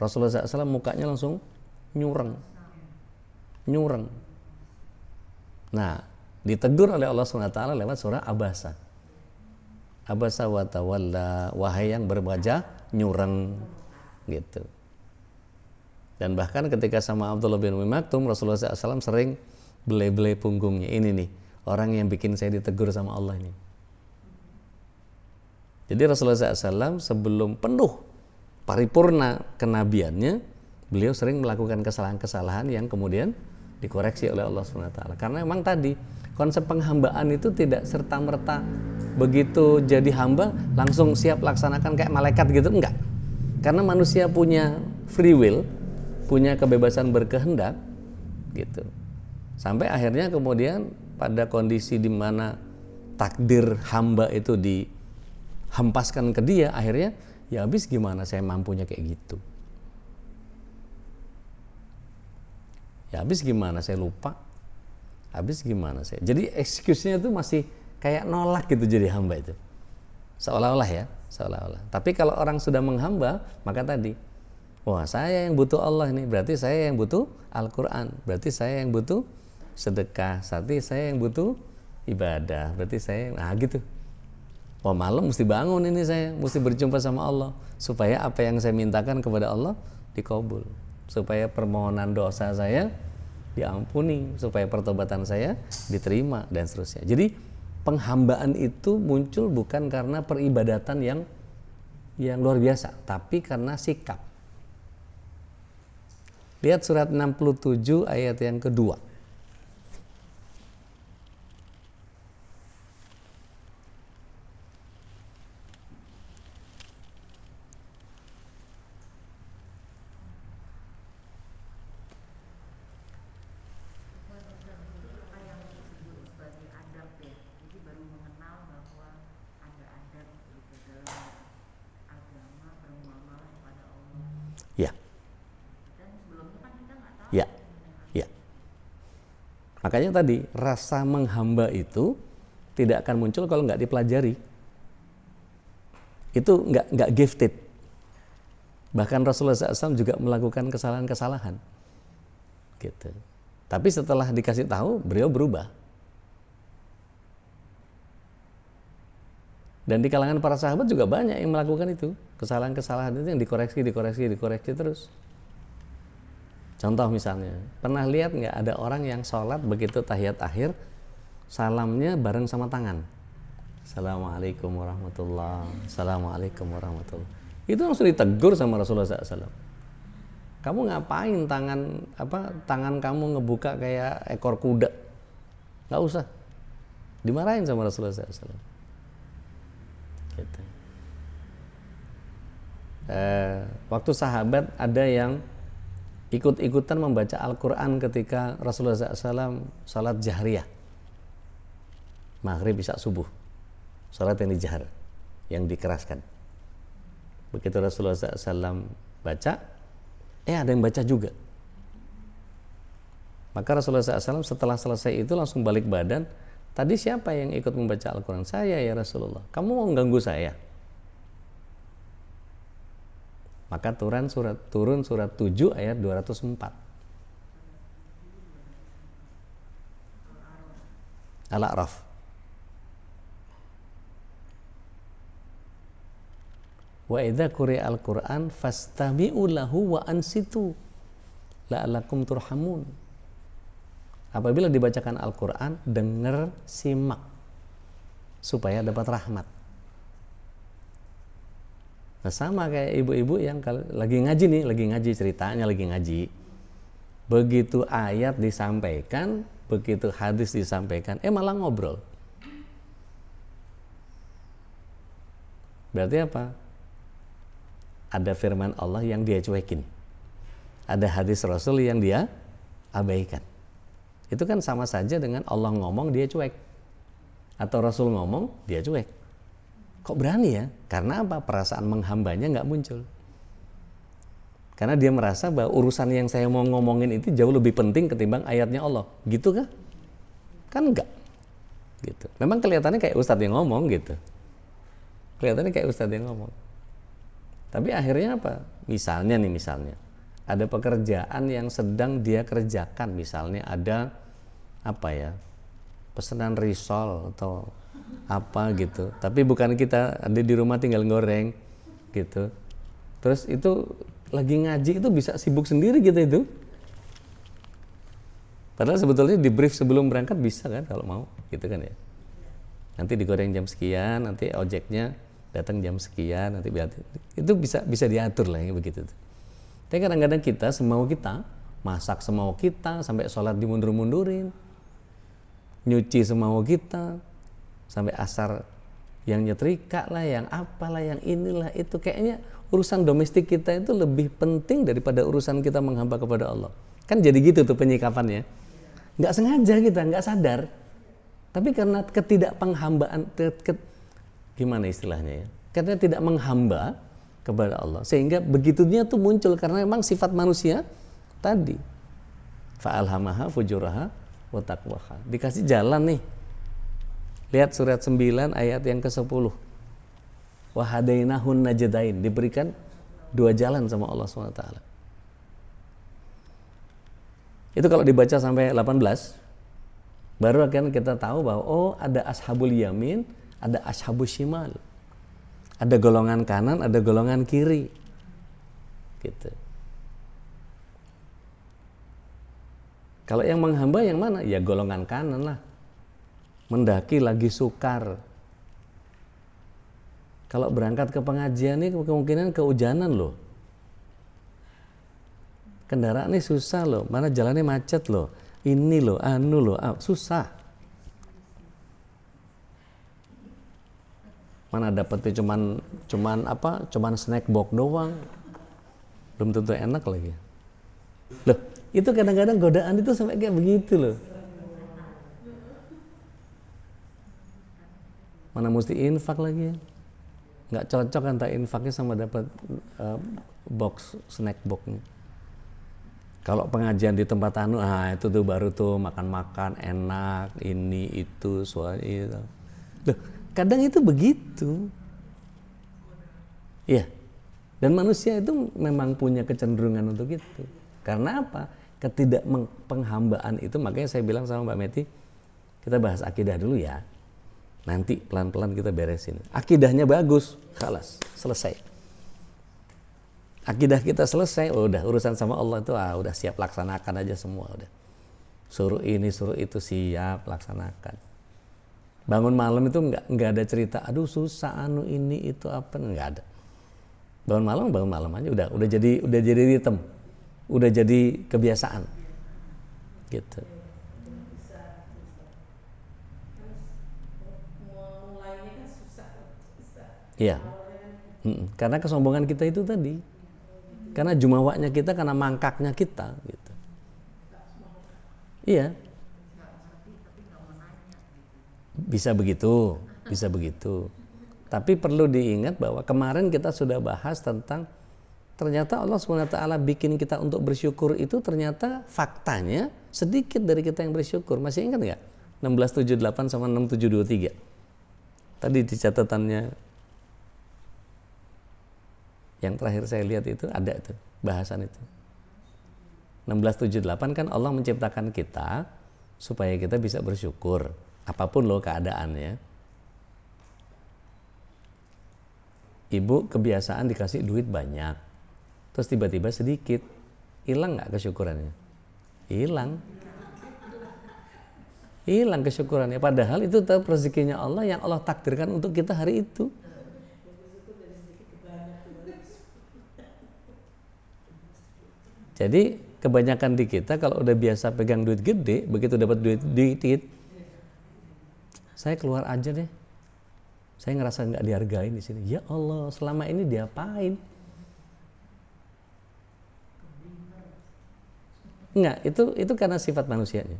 Rasulullah SAW mukanya langsung nyureng. Nah, ditegur oleh Allah SWT lewat surah Abasa. Abasa wa tawalla, wahai yang berwajah nyureng, gitu. Dan bahkan ketika sama Abdullah bin Umi Maktum, Rasulullah SAW sering belai-belai punggungnya. Ini nih, orang yang bikin saya ditegur sama Allah ini. Jadi Rasulullah SAW sebelum penuh paripurna kenabiannya, beliau sering melakukan kesalahan-kesalahan yang kemudian dikoreksi oleh Allah SWT. Karena memang tadi konsep penghambaan itu tidak serta-merta begitu jadi hamba langsung siap laksanakan kayak malaikat gitu, enggak. Karena manusia punya free will, punya kebebasan berkehendak gitu. Sampai akhirnya kemudian pada kondisi di mana takdir hamba itu dihempaskan ke dia, akhirnya ya habis gimana saya mampunya kayak gitu. Ya habis gimana saya lupa. Habis gimana saya. Jadi excuse-nya itu masih kayak nolak gitu jadi hamba itu. Seolah-olah ya, seolah-olah. Tapi kalau orang sudah menghamba, maka tadi, wah saya yang butuh Allah ini, berarti saya yang butuh Al-Quran, berarti saya yang butuh sedekah, berarti saya yang butuh ibadah, berarti saya, nah gitu. Wah malam mesti bangun ini saya, mesti berjumpa sama Allah, supaya apa yang saya mintakan kepada Allah dikabul, supaya permohonan dosa saya diampuni, supaya pertobatan saya diterima, dan seterusnya. Jadi penghambaan itu muncul bukan karena peribadatan yang luar biasa, tapi karena sikap. Lihat surat 67 ayat yang kedua. Makanya tadi rasa menghamba itu tidak akan muncul kalau nggak dipelajari. Itu nggak gifted. Bahkan Rasulullah SAW juga melakukan kesalahan-kesalahan, gitu. Tapi setelah dikasih tahu, beliau berubah. Dan di kalangan para sahabat juga banyak yang melakukan itu, kesalahan-kesalahan itu yang dikoreksi terus. Contoh misalnya, pernah lihat nggak ada orang yang sholat begitu tahiyat akhir, salamnya bareng sama tangan. Assalamualaikum warahmatullahi, assalamualaikum warahmatullahi. Itu langsung ditegur sama Rasulullah SAW. Kamu ngapain tangan kamu ngebuka kayak ekor kuda? Nggak usah. Dimarahin sama Rasulullah SAW. Gitu. Waktu sahabat ada yang ikut-ikutan membaca Al-Quran ketika Rasulullah SAW salat jahriyah, maghrib, isya, subuh, salat yang dijahar, yang dikeraskan. Begitu Rasulullah SAW baca, ada yang baca juga. Maka Rasulullah SAW setelah selesai itu langsung balik badan. Tadi siapa yang ikut membaca Al-Quran? Saya ya Rasulullah. Kamu mau ganggu saya? Maka turun surat 7 ayat 204. Al-A'raf. Wa idza quri'al Qur'an fastami'u lahu wa ansitu la'allakum turhamun. Apabila dibacakan Al-Qur'an, dengar, simak supaya dapat rahmat. Nah, sama kayak ibu-ibu yang lagi ngaji ceritanya lagi ngaji. Begitu ayat disampaikan, begitu hadis disampaikan, malah ngobrol. Berarti apa? Ada firman Allah yang dia cuekin, ada hadis Rasul yang dia abaikan. Itu kan sama saja dengan Allah ngomong dia cuek, atau Rasul ngomong dia cuek. Kok berani ya? Karena apa? Perasaan menghambanya nggak muncul. Karena dia merasa bahwa urusan yang saya mau ngomongin itu jauh lebih penting ketimbang ayatnya Allah. Gitu kah? Kan enggak. Gitu. Memang kelihatannya kayak ustadz yang ngomong gitu. Kelihatannya kayak ustadz yang ngomong. Tapi akhirnya apa? Misalnya ada pekerjaan yang sedang dia kerjakan, misalnya ada pesanan risol atau apa gitu. Tapi bukan kita ada di rumah tinggal goreng gitu. Terus itu lagi ngaji itu bisa sibuk sendiri gitu itu. Padahal sebetulnya di brief sebelum berangkat bisa kan kalau mau, gitu kan ya. Nanti digoreng jam sekian, nanti ojeknya datang jam sekian, nanti itu bisa diatur lah ya begitu. Tapi kadang-kadang kita semau kita masak semau kita, sampai sholat dimundur-mundurin, nyuci semau kita, sampai asar yang nyetrika lah, yang apalah, yang inilah itu. Kayaknya urusan domestik kita itu lebih penting daripada urusan kita menghamba kepada Allah. Kan jadi gitu tuh penyikapannya. Nggak sengaja kita, nggak sadar. Tapi karena ketidakpenghambaan, gimana istilahnya ya? Karena tidak menghamba kepada Allah, sehingga begitunya tuh muncul karena memang sifat manusia tadi. Fa'alhamaha fujuraha wa taqwaha. Dikasih jalan nih. Lihat surat 9 ayat yang ke-10. Wa hadainahun najdain, diberikan 2 jalan sama Allah SWT. Itu kalau dibaca sampai 18, baru akan kita tahu bahwa ada ashabul yamin, ada ashabul shimal. Ada golongan kanan, ada golongan kiri. Gitu. Kalau yang menghamba yang mana? Ya golongan kanan lah. Mendaki lagi sukar. Kalau berangkat ke pengajian ini kemungkinan kehujanan loh. Kendaraan ini susah loh, mana jalannya macet loh. Ini loh, susah. Mana dapetnya cuman snack box doang, belum tentu enak lagi. Loh, itu kadang-kadang godaan itu sampai kayak begitu loh. Mana mesti infak lagi, nggak cocok antara infaknya sama dapat box snack boxnya. Kalau pengajian di tempat itu tuh baru tuh makan-makan enak, ini itu suara itu. Loh, kadang itu begitu. Iya. Dan manusia itu memang punya kecenderungan untuk itu. Karena apa? Ketidakpenghambaan itu, makanya saya bilang sama Mbak Meti, kita bahas akidah dulu ya. Nanti pelan-pelan kita beresin. Akidahnya bagus, khalas, selesai. Akidah kita selesai, udah urusan sama Allah itu udah siap laksanakan aja semua udah. Suruh ini, suruh itu siap laksanakan. Bangun malam itu nggak ada cerita, aduh susah ini itu apa, nggak ada. Bangun malam aja udah jadi ritme, udah jadi kebiasaan, gitu. Iya, karena kesombongan kita itu tadi, karena jumawanya kita, karena mangkaknya kita, gitu. Iya, bisa begitu. Tapi perlu diingat bahwa kemarin kita sudah bahas tentang ternyata Allah SWT bikin kita untuk bersyukur itu ternyata faktanya sedikit dari kita yang bersyukur. Masih ingat nggak? 1678 sama 6723. Tadi di catatannya yang terakhir saya lihat itu ada tuh bahasan itu. 1678 kan Allah menciptakan kita supaya kita bisa bersyukur apapun loh keadaannya. Ibu kebiasaan dikasih duit banyak, terus tiba-tiba sedikit, hilang nggak kesyukurannya? Hilang kesyukurannya. Padahal itu tetap rezekinya Allah yang Allah takdirkan untuk kita hari itu. Jadi kebanyakan di kita kalau udah biasa pegang duit gede, begitu dapat duit dikit, saya keluar aja deh. Saya ngerasa nggak dihargain di sini. Ya Allah, selama ini diapain? Enggak, itu karena sifat manusianya.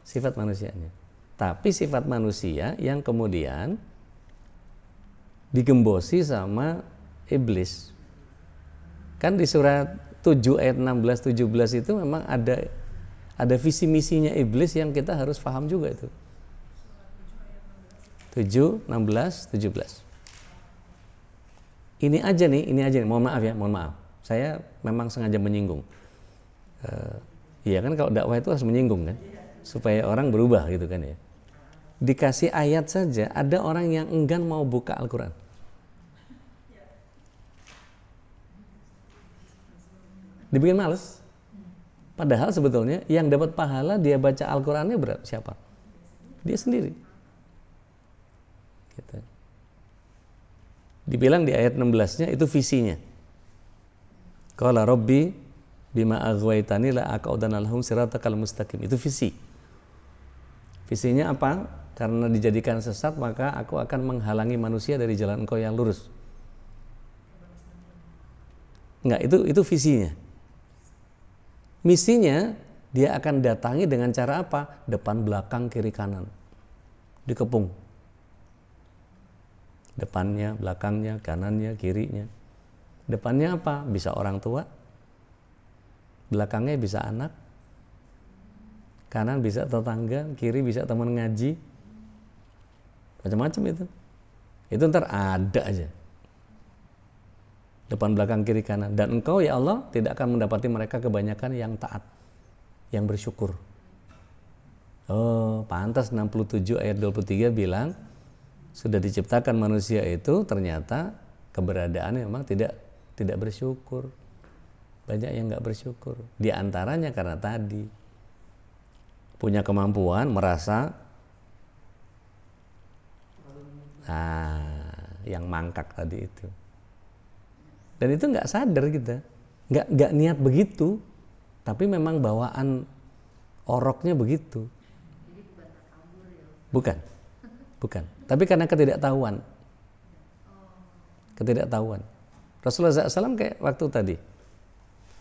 Sifat manusianya. Tapi sifat manusia yang kemudian digembosi sama iblis. Kan di surat 7 ayat 16 17 itu memang ada visi misinya iblis yang kita harus paham juga itu. 7, 16, 17. Ini aja nih, mohon maaf. Saya memang sengaja menyinggung. Iya kan kalau dakwah itu harus menyinggung kan, supaya orang berubah gitu kan ya. Dikasih ayat saja, ada orang yang enggan mau buka Al-Quran. Dibikin males. Padahal sebetulnya yang dapat pahala dia baca Al-Qurannya siapa? Dia sendiri. Gitu. Dibilang di ayat 16-nya itu visinya. Qala Rabbi bima aghwaytani la aq'udanna lahum siratakal mustaqim. Itu visi. Visinya apa? Karena dijadikan sesat maka aku akan menghalangi manusia dari jalan engkau yang lurus. Enggak, itu visinya. Misinya dia akan datangi dengan cara apa? Depan, belakang, kiri, kanan. Dikepung. Depannya, belakangnya, kanannya, kirinya. Depannya apa? Bisa orang tua. Belakangnya bisa anak. Kanan bisa tetangga, kiri bisa teman ngaji. Macam-macam itu. Itu ntar ada aja. Depan, belakang, kiri, kanan. Dan engkau ya Allah tidak akan mendapati mereka kebanyakan yang taat, yang bersyukur. Oh, pantas 67 ayat 23 bilang sudah diciptakan manusia itu ternyata keberadaannya memang tidak bersyukur. Banyak yang nggak bersyukur. Di antaranya karena tadi punya kemampuan merasa yang mangkak tadi itu. Dan itu nggak sadar kita, nggak niat begitu, tapi memang bawaan oroknya begitu. Bukan. Tapi karena ketidaktahuan. Rasulullah SAW kayak waktu tadi,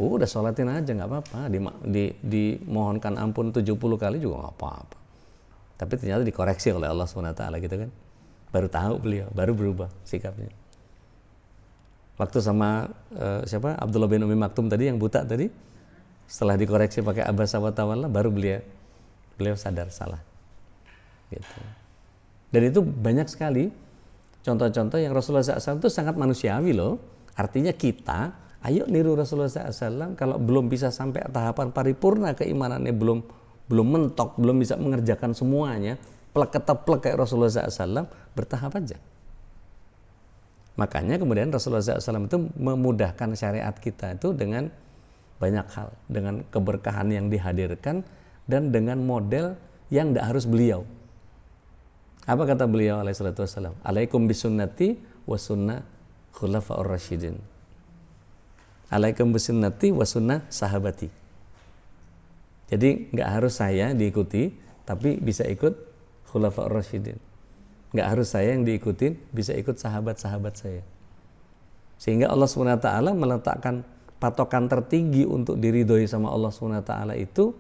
udah sholatin aja nggak apa-apa, dimohonkan ampun 70 kali juga nggak apa-apa. Tapi ternyata dikoreksi oleh Allah SWT gitu kan. Baru tahu beliau, baru berubah sikapnya. Waktu sama Abdullah bin Umi Maktum tadi yang buta tadi, Setelah dikoreksi pakai abasa wa tawalla, baru beliau sadar salah. Gitu. Dan itu banyak sekali contoh-contoh yang Rasulullah SAW itu sangat manusiawi loh. Artinya kita, ayo niru Rasulullah SAW. Kalau belum bisa sampai tahapan paripurna keimanannya, belum mentok, belum bisa mengerjakan semuanya, plek-keteplek kayak Rasulullah SAW, bertahap aja. Makanya kemudian Rasulullah SAW itu memudahkan syariat kita itu dengan banyak hal, dengan keberkahan yang dihadirkan dan dengan model yang tidak harus beliau. Apa kata beliau alaihi salatu wassalam? Alaikum bisunnati wa sunnah khulafa'ur rasyidin. Alaikum bisunnati wa sunnah sahabati. Jadi nggak harus saya diikuti, tapi bisa ikut khulafa'ur rasyidin. Nggak harus saya yang diikutin, bisa ikut sahabat-sahabat saya. Sehingga Allah SWT meletakkan patokan tertinggi untuk diridhoi sama Allah SWT itu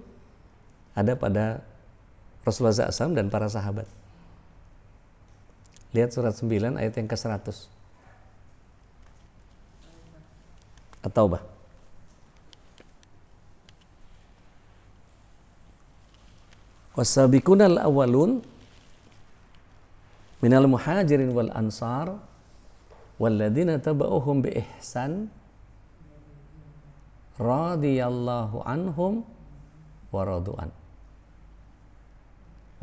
ada pada Rasulullah SAW dan para sahabat. Lihat surat 9 ayat yang ke-100. At-Taubah. Was-sabiqunal awwalun minal muhajirin wal ansar walladzina tabauhum bi ihsan radhiyallahu anhum wa radu'an.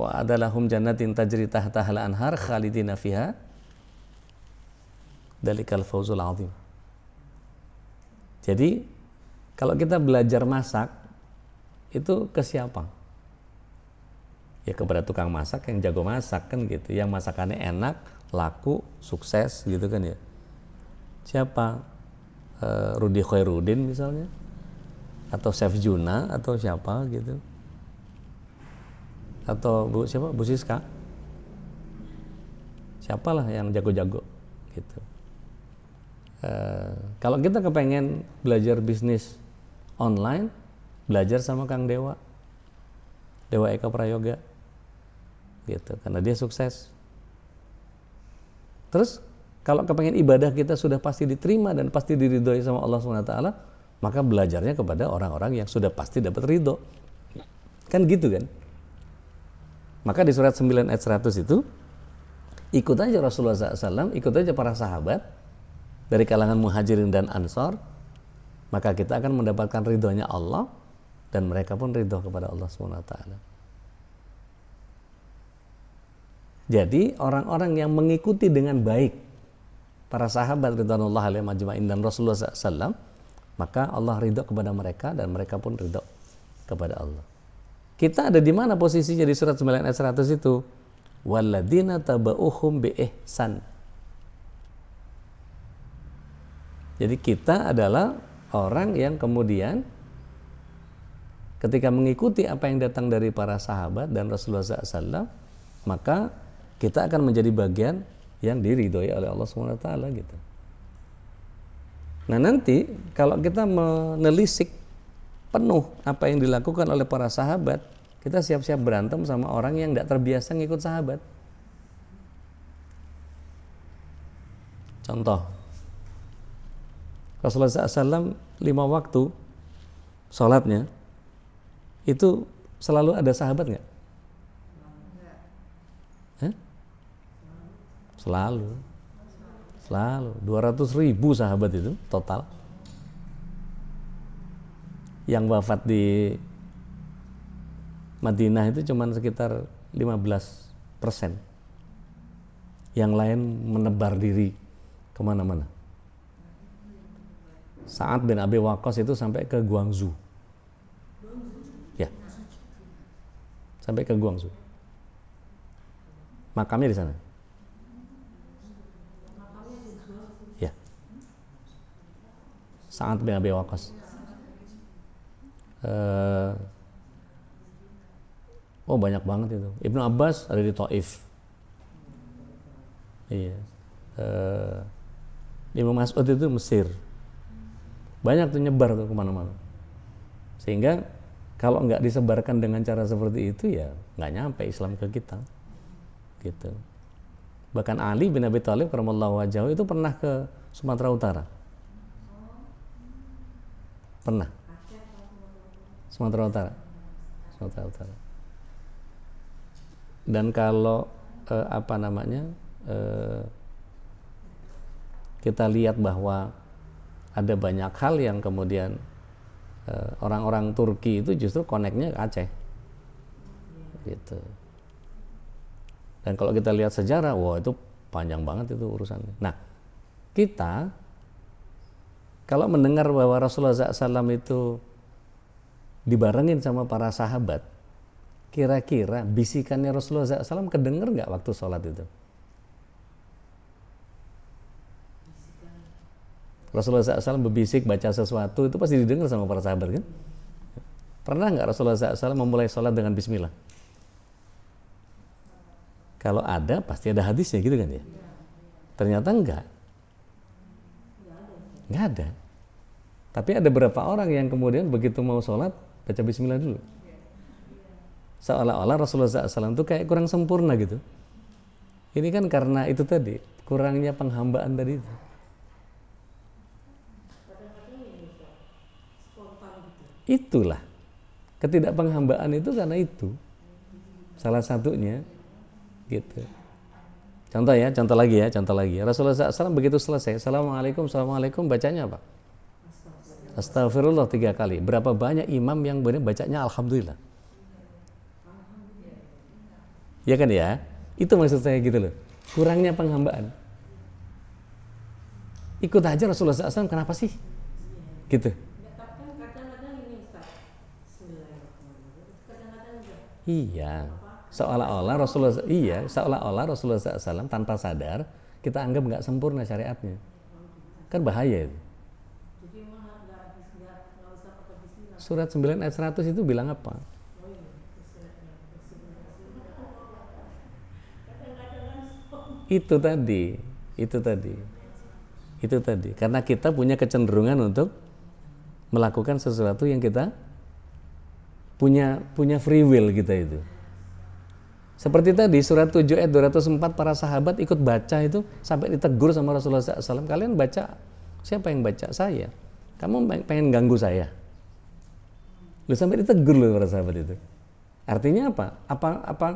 Wa adalahum jannatin tajri tahtahal anhar khalidina fiha dalikal fawzul azim. Jadi kalau kita belajar masak itu ke siapa? Ya kepada tukang masak yang jago masak kan gitu, yang masakannya enak, laku, sukses gitu kan ya. Siapa? Rudi Khairuddin misalnya, atau Chef Juna atau siapa gitu. Atau Bu Siska, siapalah yang jago-jago gitu. Kalau kita kepengen belajar bisnis online, belajar sama Kang Dewa Eka Prayoga gitu, karena dia sukses. Terus kalau kepengen ibadah kita sudah pasti diterima dan pasti diridhoi sama Allah SWT, maka belajarnya kepada orang-orang yang sudah pasti dapat ridho, kan gitu kan. Maka di surat 9 ayat 100 itu ikut aja Rasulullah SAW, ikut aja para sahabat dari kalangan muhajirin dan ansor, maka kita akan mendapatkan ridhonya Allah dan mereka pun ridho kepada Allah SWT. Jadi orang-orang yang mengikuti dengan baik para sahabat ridwanullah alaihim ajma'in dan Rasulullah SAW, maka Allah ridho kepada mereka dan mereka pun ridho kepada Allah. Kita ada di mana posisinya di surat 9 ayat 100 itu? Walladzina tabauhum bi ihsan. Jadi kita adalah orang yang kemudian ketika mengikuti apa yang datang dari para sahabat dan Rasulullah SAW, maka kita akan menjadi bagian yang diridhoi oleh Allah SWT gitu. Nah nanti kalau kita menelisik penuh apa yang dilakukan oleh para sahabat, kita siap-siap berantem sama orang yang tidak terbiasa ngikut sahabat. Contoh, Rasulullah SAW 5 waktu sholatnya itu selalu ada sahabat nggak? Selalu 200.000 sahabat itu total. Yang wafat di Madinah itu cuma sekitar 15%. Yang lain menebar diri kemana-mana. Sa'ad bin Abi Waqqas itu sampai ke Guangzhou. Ya, sampai ke Guangzhou. Makamnya di sana. Ya, Sa'ad bin Abi Waqqas. Banyak banget itu. Ibnu Abbas ada di Taif. Iya. Ibnu Mas'ud itu Mesir. Banyak tuh nyebar tuh kemana-mana. Sehingga kalau nggak disebarkan dengan cara seperti itu ya nggak nyampe Islam ke kita. Gitu. Bahkan Ali bin Abi Thalib karramallahu wajhahu itu pernah ke Sumatera Utara. Pernah. Sumatera Utara. Sumatera Utara. Dan kalau kita lihat bahwa ada banyak hal yang kemudian orang-orang Turki itu justru koneknya ke Aceh, gitu. Dan kalau kita lihat sejarah, wah itu panjang banget itu urusannya. Nah, kita kalau mendengar bahwa Rasulullah SAW itu dibarengin sama para sahabat, kira-kira bisikannya Rasulullah SAW kedenger nggak waktu sholat itu? Rasulullah SAW berbisik baca sesuatu itu pasti didengar sama para sahabat kan? Pernah nggak Rasulullah SAW memulai sholat dengan Bismillah? Kalau ada pasti ada hadisnya gitu kan ya? Ternyata enggak ada. Tapi ada beberapa orang yang kemudian begitu mau sholat baca Bismillah dulu. Seolah-olah Rasulullah SAW itu kayak kurang sempurna gitu. Ini kan karena itu tadi, kurangnya penghambaan tadi itu. Itulah ketidakpenghambaan itu karena itu salah satunya gitu. Contoh lagi ya. Rasulullah SAW begitu selesai, Assalamualaikum, bacanya apa? Astagfirullah 3 kali. Berapa banyak imam yang benar bacanya Alhamdulillah? Ya kan ya? Itu maksud saya gitu loh. Kurangnya penghambaan. Ikut aja Rasulullah SAW, kenapa sih? Gitu. Iya, seolah-olah Rasulullah SAW tanpa sadar kita anggap nggak sempurna syariatnya, kan bahaya itu. Surat 9 ayat 100 itu bilang apa? Itu tadi. Karena kita punya kecenderungan untuk melakukan sesuatu yang kita punya free will kita itu. Seperti tadi surat 7 ayat 204 para sahabat ikut baca itu sampai ditegur sama Rasulullah SAW. Kalian baca, siapa yang baca? Saya. Kamu pengen ganggu saya? Lu sampai ditegur loh para sahabat itu. Artinya apa? Apa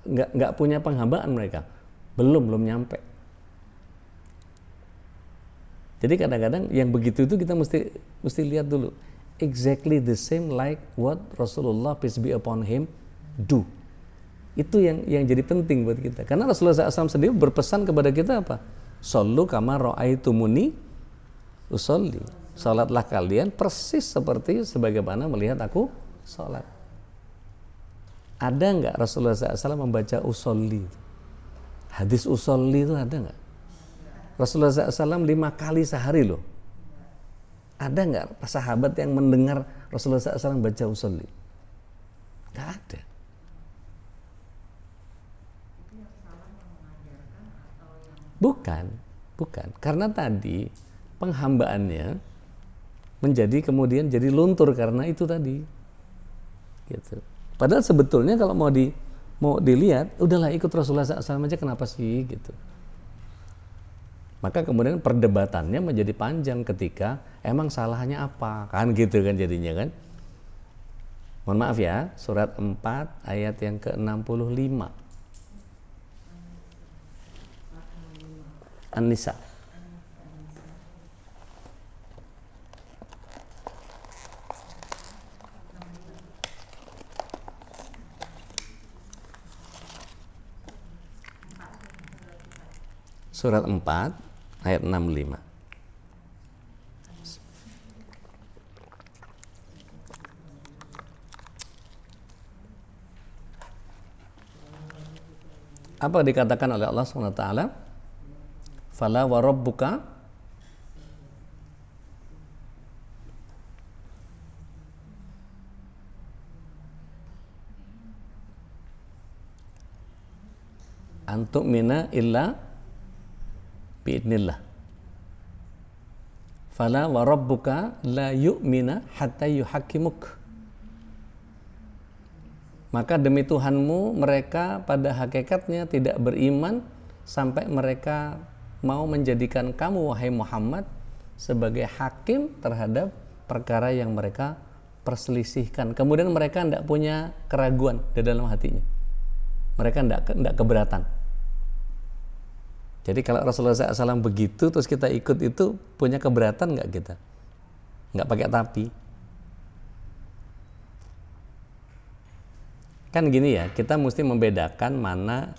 nggak punya penghambaan mereka? Belum nyampe. Jadi kadang-kadang yang begitu itu kita mesti lihat dulu. Exactly the same like what Rasulullah peace be upon him do. Itu yang jadi penting buat kita. Karena Rasulullah SAW sendiri berpesan kepada kita apa? Shollu kama ra'aitumuni usolli. Salatlah kalian persis seperti sebagaimana melihat aku salat. Ada nggak Rasulullah SAW membaca usolli? Hadis usolli itu ada nggak? Rasulullah SAW 5 kali sehari loh. Ada nggak sahabat yang mendengar Rasulullah SAW baca usolli? Nggak ada. Bukan. Karena tadi penghambaannya menjadi kemudian jadi luntur karena itu tadi. Gitu. Padahal sebetulnya kalau mau dilihat, udahlah ikut Rasulullah SAW aja, kenapa sih gitu. Maka kemudian perdebatannya menjadi panjang ketika emang salahnya apa, kan gitu kan jadinya kan. Mohon maaf ya, surat 4 ayat yang ke-65. An-Nisa. Surat 4 ayat 65. Apa dikatakan oleh Allah SWT? Fala wa rabbuka antu'mina illa biidnillah. Fala wa rabbuka la yu'mina hatta yuhakkimuk. Maka demi Tuhanmu mereka pada hakikatnya tidak beriman sampai mereka mau menjadikan kamu wahai Muhammad sebagai hakim terhadap perkara yang mereka perselisihkan. Kemudian mereka tidak punya keraguan di dalam hatinya. Mereka tidak keberatan. Jadi kalau Rasulullah SAW begitu, terus kita ikut itu, punya keberatan nggak kita? Nggak pakai tapi. Kan gini ya, kita mesti membedakan mana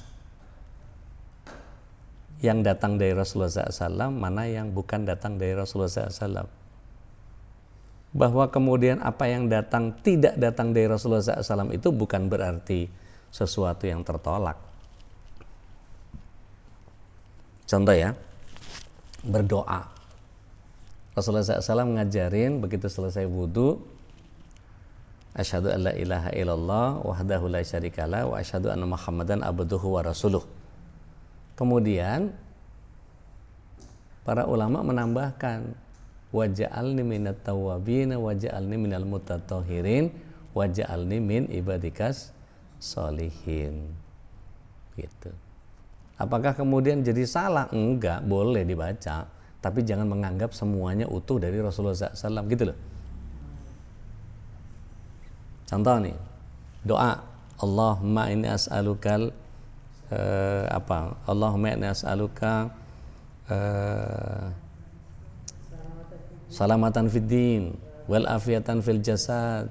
yang datang dari Rasulullah SAW, mana yang bukan datang dari Rasulullah SAW. Bahwa kemudian apa yang tidak datang dari Rasulullah SAW itu bukan berarti sesuatu yang tertolak. Contoh ya, berdoa. Rasulullah SAW ngajarin begitu selesai wudu, asyhadu an la ilaha illallah wahdahu la syarikalah wa asyhadu anna Muhammadan abduhu wa rasuluh. Kemudian para ulama menambahkan waj'alni minat tawwabin waj'alni minal mutatahhirin waj'alni min ibadikas sholihin. Gitu. Apakah kemudian jadi salah? Enggak, boleh dibaca, tapi jangan menganggap semuanya utuh dari Rasulullah SAW gitu loh. Contoh nih, doa Allahumma inni as'alukal Allahumma inni as'aluka salamatan fid din wal afiyatan fil jasad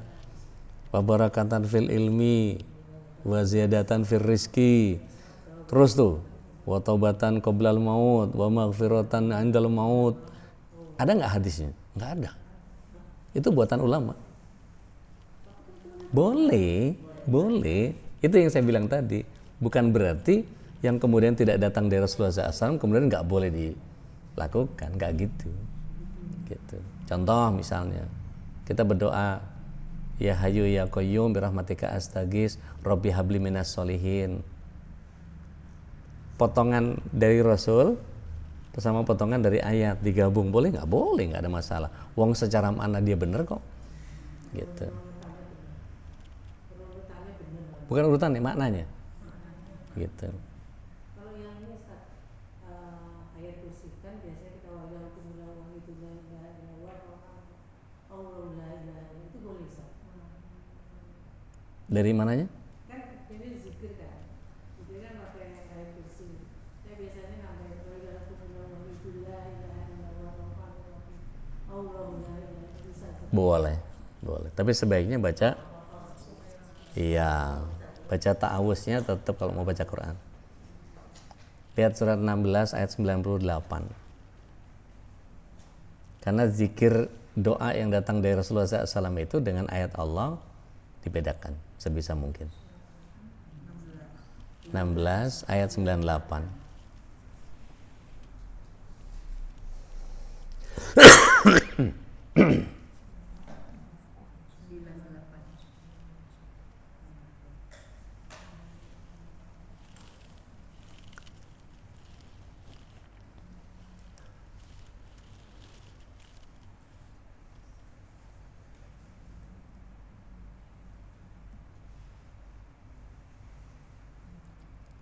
wa barakatan fil ilmi wa ziyadatan fil rizki. Terus tuh, wa taubatan qoblal maut wa maghfiratan 'indal maut. Ada nggak hadisnya? Nggak ada. Itu buatan ulama. Boleh. Itu yang saya bilang tadi. Bukan berarti yang kemudian tidak datang dari Rasulullah SAW kemudian nggak boleh dilakukan, nggak gitu. Contoh misalnya, kita berdoa, ya Hayyu ya Qayyum birahmatika astaghits, Rabbi habli minas sholihin. Potongan dari Rasul bersama potongan dari ayat digabung, boleh nggak? Boleh, nggak ada masalah. Wong secara makna dia bener kok. Gitu. Bukan urutannya, maknanya. Gitu. Kalau yang ini Ustaz, ayat kursi kan biasanya kita wajah kumula wa itu la ilaha illallah Allah la ilaha itu boleh Ustaz. Dari mananya? Kan ini zikir kan. Zikir kan pakai ayat kursi. Saya biasanya nambahin wajah kumula wa itu la ilaha illallah Allah la ilaha bisa. Boleh. Tapi sebaiknya baca baca ta'awuznya tetap kalau mau baca Quran. Lihat surat 16 ayat 98. Karena zikir doa yang datang dari Rasulullah SAW itu dengan ayat Allah dibedakan sebisa mungkin. 16 ayat 98.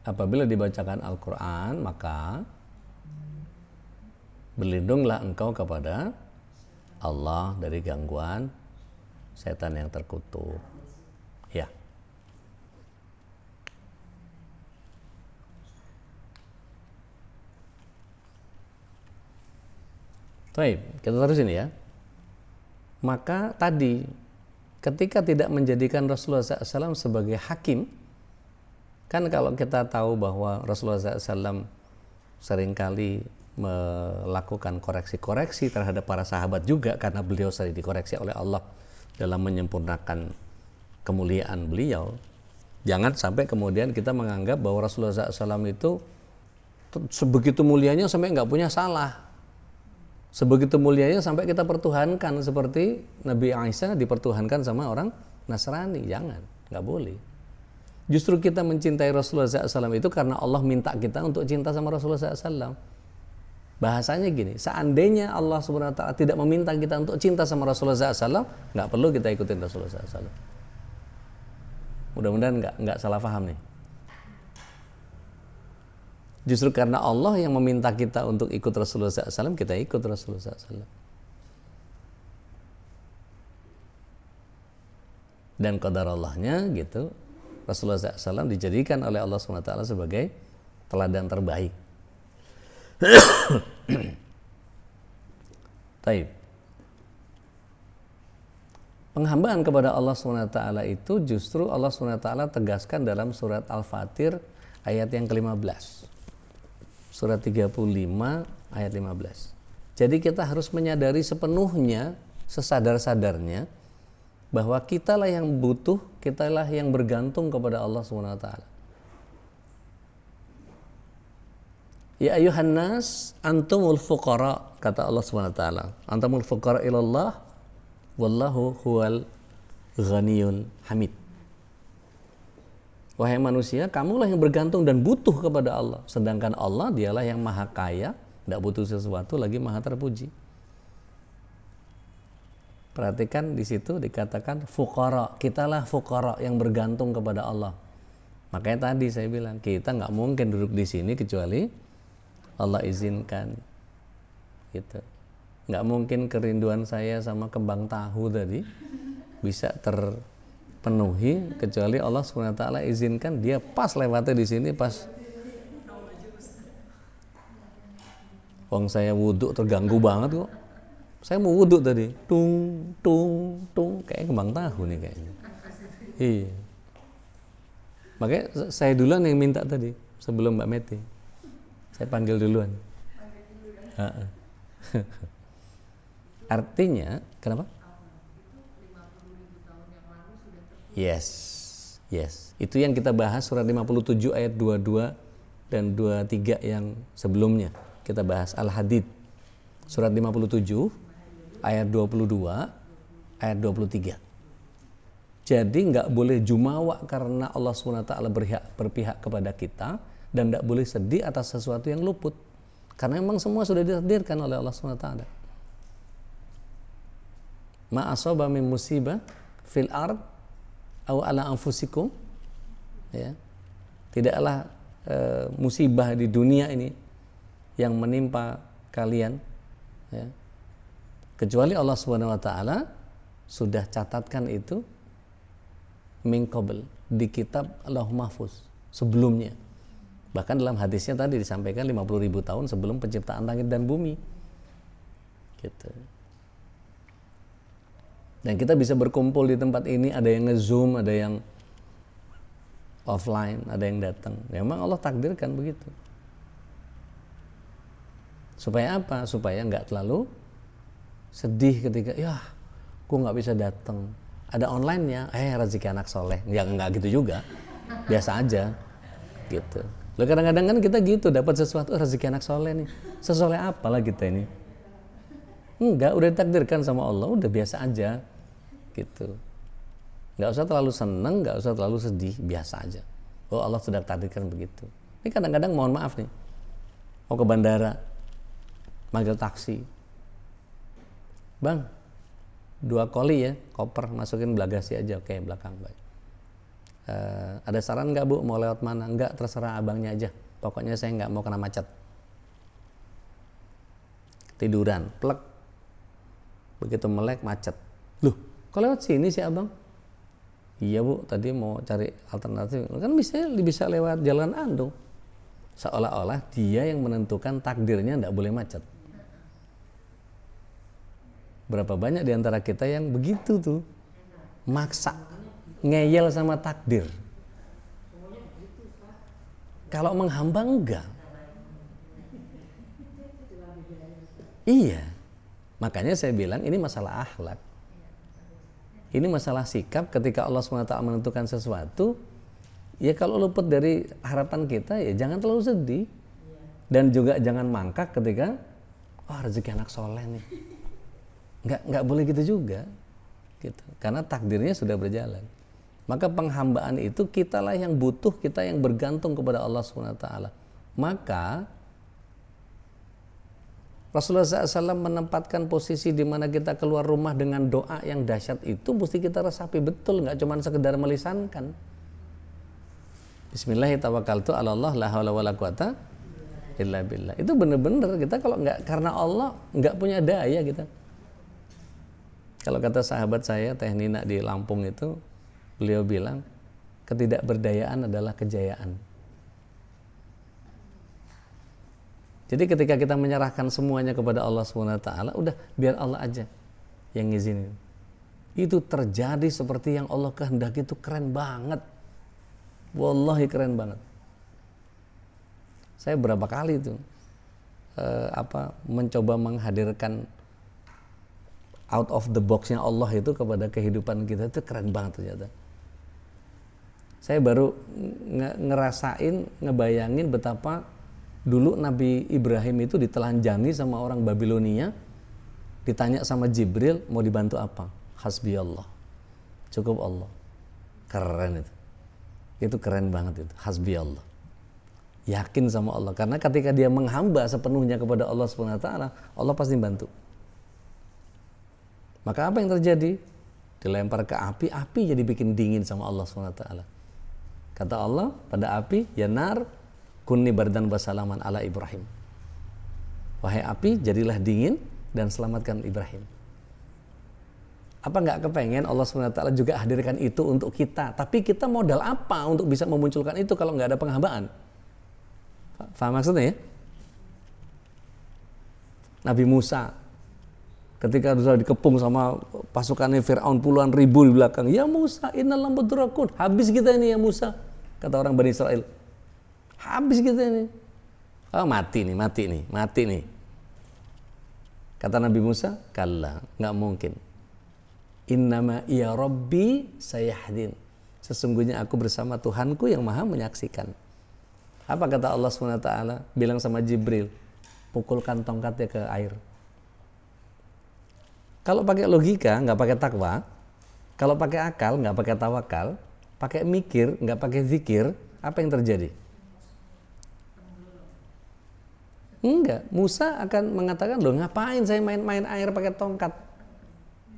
Apabila dibacakan Al-Quran, maka berlindunglah engkau kepada Allah dari gangguan setan yang terkutuk. Ya. Baik, kita terusin ya. Maka tadi, ketika tidak menjadikan Rasulullah SAW sebagai hakim, kan kalau kita tahu bahwa Rasulullah SAW seringkali melakukan koreksi-koreksi terhadap para sahabat juga karena beliau sering dikoreksi oleh Allah dalam menyempurnakan kemuliaan beliau. Jangan sampai kemudian kita menganggap bahwa Rasulullah SAW itu sebegitu mulianya sampai nggak punya salah. Sebegitu mulianya sampai kita pertuhankan seperti Nabi Isa dipertuhankan sama orang Nasrani. Jangan, nggak boleh. Justru kita mencintai Rasulullah SAW itu karena Allah minta kita untuk cinta sama Rasulullah SAW. Bahasanya gini, seandainya Allah SWT tidak meminta kita untuk cinta sama Rasulullah SAW, nggak perlu kita ikutin Rasulullah SAW. Mudah-mudahan nggak salah paham nih. Justru karena Allah yang meminta kita untuk ikut Rasulullah SAW, kita ikut Rasulullah SAW. Dan qadarallahnya gitu, Rasulullah SAW dijadikan oleh Allah SWT sebagai teladan terbaik. Taib. Penghambaan kepada Allah SWT itu justru Allah SWT tegaskan dalam surat Al-Fatir ayat yang ke-15. Surat 35 ayat 15. Jadi kita harus menyadari sepenuhnya, sesadar-sadarnya, bahwa kitalah yang butuh, kitalah yang bergantung kepada Allah SWT. Ya ayuhan nas antumul fuqara, kata Allah SWT. Antumul fuqara ilallah wallahu huwal ghaniyul hamid. Wahai manusia, kamulah yang bergantung dan butuh kepada Allah. Sedangkan Allah dialah yang maha kaya, tidak butuh sesuatu, lagi maha terpuji. Perhatikan di situ dikatakan fuqara, kitalah fuqara yang bergantung kepada Allah. Makanya tadi saya bilang, kita nggak mungkin duduk di sini kecuali Allah izinkan. Gitu. Nggak mungkin kerinduan saya sama kembang tahu tadi bisa terpenuhi kecuali Allah SWT izinkan dia pas lewatnya di sini pas. Wong saya wudhu terganggu banget kok. Saya mau wudhu tadi, tung tung tung, kayak kembang tahu nih kayaknya. Iya. Makanya saya duluan yang minta tadi sebelum Mbak Meti. Saya panggil duluan. Artinya, kenapa? Yes. Itu yang kita bahas surat 57 ayat 22 dan 23 yang sebelumnya. Kita bahas Al-Hadid. Surat 57 ayat 22 ayat 23. Jadi nggak boleh jumawa karena Allah SWT berpihak kepada kita, dan tidak boleh sedih atas sesuatu yang luput. Karena memang semua sudah ditakdirkan oleh Allah SWT. Ma asaba min musibah fil ard aw ala anfusikum, ya. Tidaklah musibah di dunia ini yang menimpa kalian, ya, kecuali Allah SWT sudah catatkan itu min qabl, di kitab Lauh Mahfuz sebelumnya. Bahkan dalam hadisnya tadi disampaikan 50.000 tahun sebelum penciptaan langit dan bumi. Gitu. Dan kita bisa berkumpul di tempat ini, ada yang nge-zoom, ada yang offline, ada yang datang. Memang Allah takdirkan begitu. Supaya apa? Supaya nggak terlalu sedih ketika, ya, gue nggak bisa datang. Ada online-nya, rezeki anak soleh. Ya nggak gitu juga, biasa aja, gitu. Loh, kadang-kadang kan kita gitu, dapat sesuatu, rezeki anak soleh nih. Sesoleh apalah kita ini? Enggak, udah ditakdirkan sama Allah, udah biasa aja, gitu. Nggak usah terlalu seneng, nggak usah terlalu sedih, biasa aja. Oh, Allah sudah takdirkan begitu. Ini kadang-kadang mohon maaf nih, mau ke bandara, manggil taksi, bang, 2 koli ya, koper masukin bagasi aja, oke, belakang, baik. Ada saran nggak bu, mau lewat mana? Nggak, terserah abangnya aja, pokoknya saya nggak mau kena macet. Tiduran, plek, begitu melek macet. Loh, kok lewat sini sih abang? Iya bu, tadi mau cari alternatif. Kan bisa lewat jalan Andong. Seolah-olah dia yang menentukan takdirnya tidak boleh macet. Berapa banyak di antara kita yang begitu tuh, maksa, ngeyel sama takdir. Kalau menghamba enggak. Iya. Makanya saya bilang ini masalah akhlak. Ini masalah sikap. Ketika Allah SWT menentukan sesuatu, ya kalau luput dari harapan kita, ya jangan terlalu sedih. Dan juga jangan mangkak ketika, rezeki anak soleh nih. Nggak boleh gitu juga. Gitu. Karena takdirnya sudah berjalan. Maka penghambaan itu kitalah yang butuh, kita yang bergantung kepada Allah SWT. Maka Rasulullah SAW menempatkan posisi di mana kita keluar rumah dengan doa yang dahsyat itu mesti kita resapi betul, nggak cuma sekedar melisankan. Bismillahirrahmanirrahim. Allah la haula wala quwata illa billah. Itu benar-benar kita kalau nggak karena Allah nggak punya daya kita. Kalau kata sahabat saya Teh Nina di Lampung itu, beliau bilang ketidakberdayaan adalah kejayaan. Jadi ketika kita menyerahkan semuanya kepada Allah SWT, udah biar Allah aja yang ngizinin. Itu terjadi seperti yang Allah kehendaki, itu keren banget. Wallahi keren banget. Saya berapa kali itu mencoba menghadirkan out of the box-nya Allah itu kepada kehidupan kita, itu keren banget ternyata. Saya baru ngerasain, ngebayangin betapa dulu Nabi Ibrahim itu ditelanjangi sama orang Babilonia, ditanya sama Jibril mau dibantu apa? Hasbi Allah, cukup Allah. Keren itu. Itu keren banget itu, hasbi Allah. Yakin sama Allah, karena ketika dia menghamba sepenuhnya kepada Allah SWT, Allah pasti bantu. Maka apa yang terjadi? Dilempar ke api, api jadi bikin dingin sama Allah SWT. Kata Allah pada api, ya nar kunni bardan wasalaman ala Ibrahim. Wahai api, jadilah dingin dan selamatkan Ibrahim. Apa nggak kepengen Allah SWT juga hadirkan itu untuk kita? Tapi kita modal apa untuk bisa memunculkan itu kalau nggak ada penghambaan? Faham maksudnya ya? Nabi Musa ketika sudah dikepung sama pasukannya Fir'aun puluhan ribu di belakang, ya Musa innal lamudrakun, habis kita ini ya Musa, kata orang Bani Israel, habis kita ini, mati nih. Kata Nabi Musa, kalla, nggak mungkin. Innama ya Rabbi sayahdin, sesungguhnya aku bersama Tuhanku yang maha menyaksikan. Apa kata Allah SWT? Bilang sama Jibril, pukulkan tongkatnya ke air. Kalau pakai logika, nggak pakai takwa. Kalau pakai akal, nggak pakai tawakal. Pakai mikir, nggak pakai zikir, apa yang terjadi? Enggak, Musa akan mengatakan, loh ngapain saya main-main air pakai tongkat?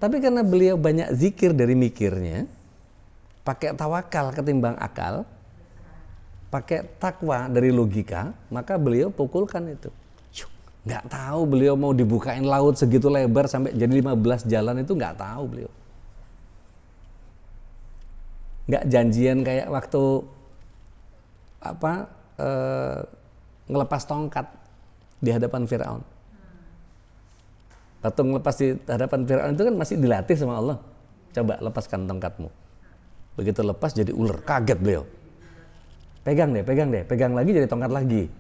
Tapi karena beliau banyak zikir dari mikirnya, pakai tawakal ketimbang akal, pakai takwa dari logika, maka beliau pukulkan itu. Nggak tahu beliau mau dibukain laut segitu lebar sampai jadi 15 jalan, itu nggak tahu beliau. Nggak janjian kayak waktu ngelepas tongkat di hadapan Fir'aun. Waktu ngelepas di hadapan Fir'aun itu kan masih dilatih sama Allah. Coba lepaskan tongkatmu. Begitu lepas jadi ular, kaget beliau. Pegang deh, pegang lagi jadi tongkat lagi.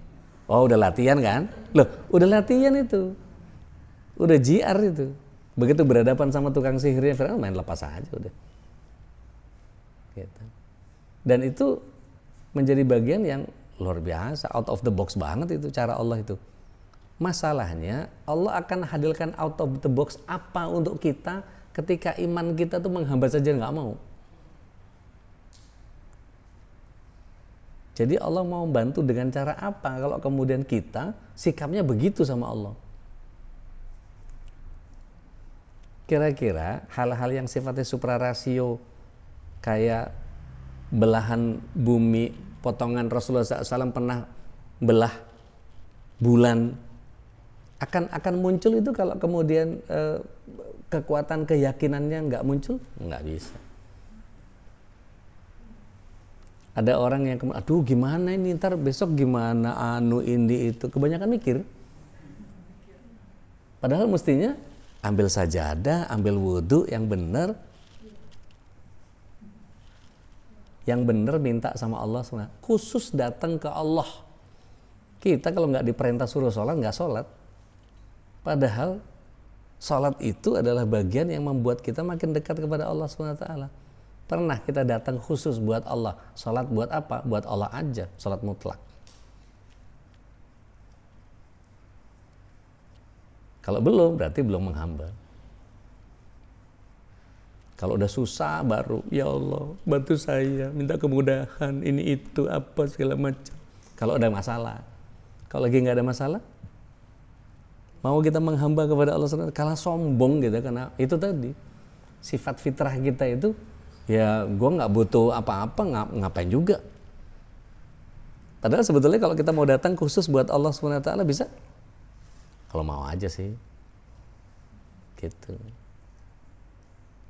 Oh udah latihan kan? Loh udah latihan itu. Udah JR itu. Begitu berhadapan sama tukang sihirnya Fir'aun, main lepas aja udah. Gitu. Dan itu menjadi bagian yang luar biasa, out of the box banget itu cara Allah itu. Masalahnya Allah akan hadirkan out of the box apa untuk kita ketika iman kita tuh menghamba saja nggak mau. Jadi Allah mau bantu dengan cara apa kalau kemudian kita sikapnya begitu sama Allah? Kira-kira hal-hal yang sifatnya suprarasio kayak belahan bumi, potongan Rasulullah SAW pernah belah bulan, akan muncul itu kalau kemudian kekuatan keyakinannya nggak muncul? Nggak bisa. Ada orang yang aduh gimana ini, ntar besok gimana ini itu, kebanyakan mikir. Padahal mestinya ambil sajadah, ambil wudhu yang benar. Yang benar minta sama Allah SWT. Khusus datang ke Allah. Kita kalau nggak diperintah suruh sholat, nggak sholat. Padahal sholat itu adalah bagian yang membuat kita makin dekat kepada Allah SWT. Pernah kita datang khusus buat Allah. Sholat buat apa? Buat Allah aja. Sholat mutlak. Kalau belum, berarti belum menghamba. Kalau udah susah baru, ya Allah bantu saya, minta kemudahan, ini itu apa segala macam. Kalau udah masalah. Kalau lagi nggak ada masalah, mau kita menghamba kepada Allah SWT, kalah sombong gitu. Karena itu tadi, sifat fitrah kita itu, ya gue nggak butuh apa-apa, ngapain juga. Padahal sebetulnya kalau kita mau datang khusus buat Allah SWT bisa, kalau mau aja sih, gitu.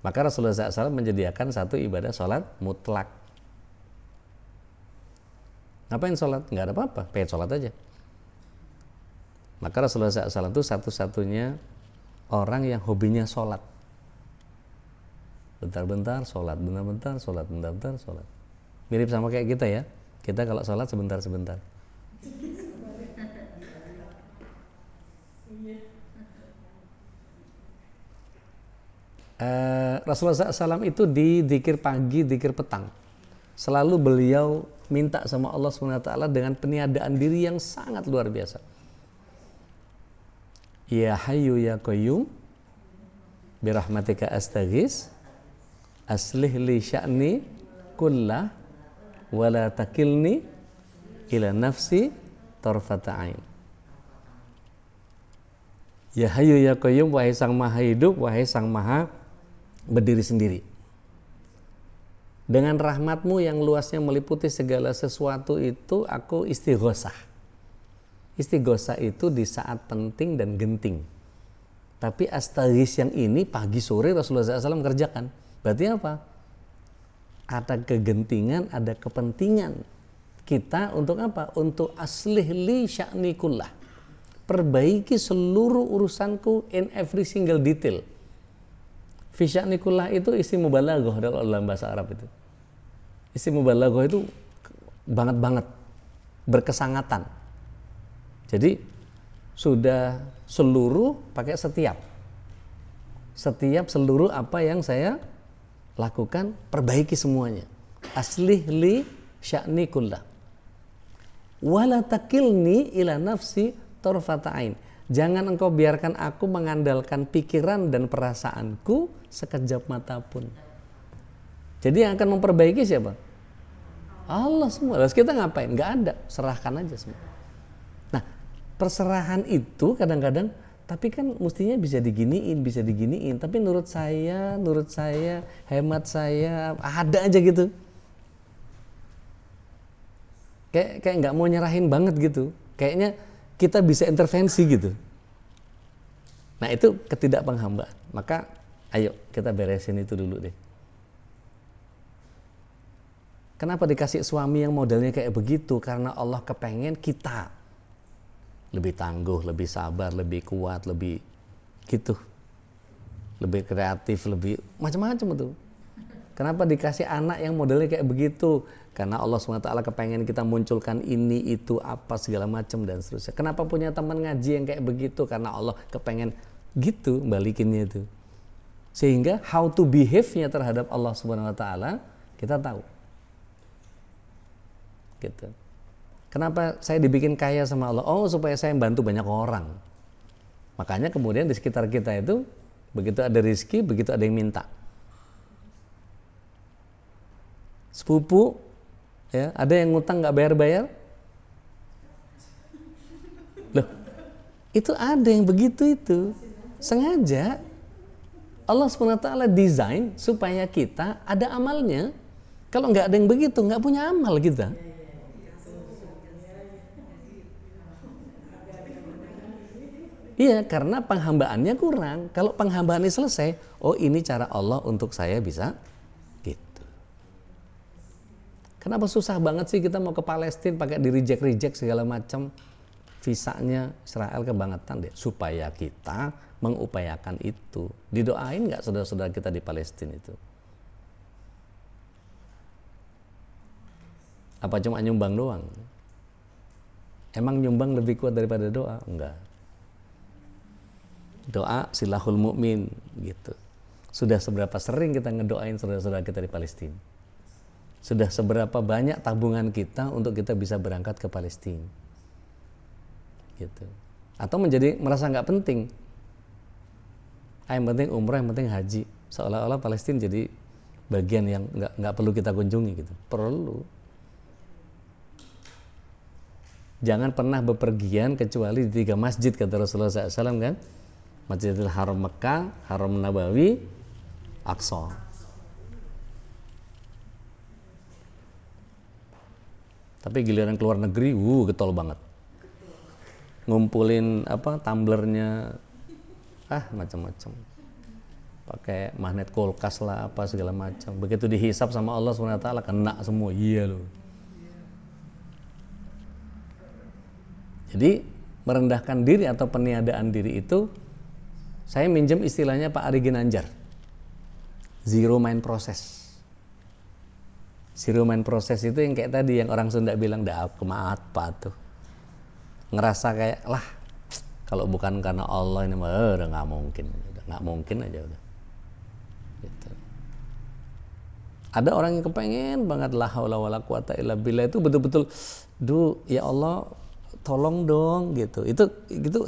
Maka Rasulullah SAW menyediakan satu ibadah sholat mutlak. Ngapain sholat? Nggak ada apa-apa, pengen sholat aja. Maka Rasulullah SAW itu satu-satunya orang yang hobinya sholat. Bentar-bentar sholat, bentar-bentar sholat, bentar-bentar sholat. Mirip sama kayak kita ya. Kita kalau sholat sebentar-sebentar. Rasulullah SAW itu di dzikir pagi, dzikir petang. Selalu beliau minta sama Allah SWT dengan peniadaan diri yang sangat luar biasa. Ya Hayyu ya Qayyum birahmatika astaghis aslih li sya'ni kullah wala takilni ila nafsi tarfata ain. Ya Hayyu ya Qayyum, wahai Sang Maha Hidup, wahai Sang Maha berdiri sendiri. Dengan rahmatmu yang luasnya meliputi segala sesuatu itu, aku istighosah. Istighosah itu di saat penting dan genting. Tapi astaghis yang ini pagi sore Rasulullah SAW kerjakan. Berarti apa? Ada kegentingan, ada kepentingan kita untuk apa? Untuk aslih li sya'ni kullah. Perbaiki seluruh urusanku in every single detail. Fi sya'ni kullah itu isim mubalaghah dalam bahasa Arab itu. Isim mubalaghah itu banget-banget, berkesangatan. Jadi sudah seluruh pakai setiap. Setiap seluruh apa yang saya lakukan, perbaiki semuanya. Aslih li sya'ni kullah. Wala takilni ila nafsi tarfata ain. Jangan engkau biarkan aku mengandalkan pikiran dan perasaanku sekejap mata pun. Jadi yang akan memperbaiki siapa? Allah semua. Lalu kita ngapain? Nggak ada. Serahkan aja semua. Nah, perserahan itu kadang-kadang, tapi kan mestinya bisa diginiin. Tapi menurut saya, hemat saya, ada aja gitu. Kayak nggak mau nyerahin banget gitu. Kayaknya kita bisa intervensi gitu. Nah itu ketidakpenghambaan. Maka ayo kita beresin itu dulu deh. Kenapa dikasih suami yang modelnya kayak begitu? Karena Allah kepengen kita lebih tangguh, lebih sabar, lebih kuat, lebih gitu, lebih kreatif, lebih macam-macam itu. Kenapa dikasih anak yang modelnya kayak begitu? Karena Allah SWT kepengen kita munculkan ini, itu, apa, segala macam dan seterusnya. Kenapa punya teman ngaji yang kayak begitu? Karena Allah kepengen gitu, balikinnya itu. Sehingga how to behave-nya terhadap Allah SWT kita tahu. Gitu. Kenapa saya dibikin kaya sama Allah? Oh, supaya saya membantu banyak orang. Makanya kemudian di sekitar kita itu, begitu ada rezeki, begitu ada yang minta. Sepupu, ya, ada yang ngutang nggak bayar-bayar, loh, itu ada yang begitu itu, sengaja Allah SWT desain supaya kita ada amalnya. Kalau nggak ada yang begitu, nggak punya amal kita. Iya, karena penghambaannya kurang. Kalau penghambaannya selesai, oh ini cara Allah untuk saya bisa. Kenapa susah banget sih kita mau ke Palestina pakai di reject segala macam, visanya Israel kebangetan deh, supaya kita mengupayakan itu. Didoain nggak saudara-saudara kita di Palestina itu? Apa cuma nyumbang doang? Emang nyumbang lebih kuat daripada doa? Enggak. Doa silahul mukmin gitu. Sudah seberapa sering kita ngedoain saudara-saudara kita di Palestina? Sudah seberapa banyak tabungan kita untuk kita bisa berangkat ke Palestina, gitu. Atau merasa nggak penting, yang penting umrah, yang penting haji, seolah-olah Palestina jadi bagian yang nggak perlu kita kunjungi, gitu. Perlu. Jangan pernah bepergian kecuali di 3 masjid kata Rasulullah SAW kan, Masjidil Haram Mekah, Haram Nabawi, Aqsa. Tapi giliran keluar negeri, getol banget. Ngumpulin tumblernya, macam-macam. pakai magnet kulkas lah apa segala macam. Begitu dihisap sama Allah SWT kena semua. Iya loh. Jadi merendahkan diri atau peniadaan diri itu, saya minjem istilahnya Pak Ari Ginanjar, zero mind process. Zero mind process itu yang kayak tadi yang orang Sunda bilang, dah apa tuh, ngerasa kayak lah kalau bukan karena Allah ini mah udah nggak mungkin aja udah. Gitu. Ada orang yang kepengen banget la haula wala quwata illa billah, itu betul-betul, duh ya Allah tolong dong gitu. Itu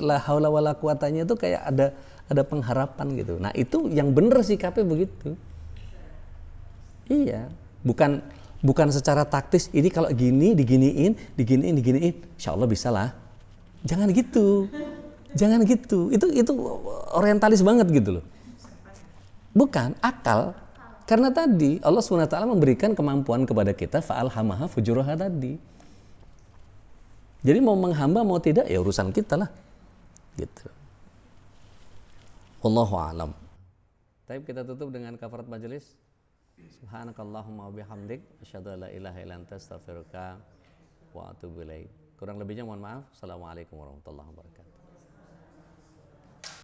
la haula wala quwatanya itu kayak ada pengharapan gitu. Nah, itu yang bener sikapnya begitu. Iya, bukan secara taktis, ini kalau gini diginiin, insya Allah bisa lah. Jangan gitu. Itu orientalis banget gitu loh. Bukan akal. Karena tadi Allah SWT memberikan kemampuan kepada kita, fa'alhamaha fujuraha tadi. Jadi mau menghamba mau tidak ya urusan kita lah. Gitu. Wallahu a'lam. Baik, kita tutup dengan kafarat majelis. Subhanakallahumma wa bihamdik asyhadu an la ilaha illa anta astaghfiruka wa atubu ilaik. Kurang lebihnya mohon maaf. Assalamualaikum warahmatullahi wabarakatuh.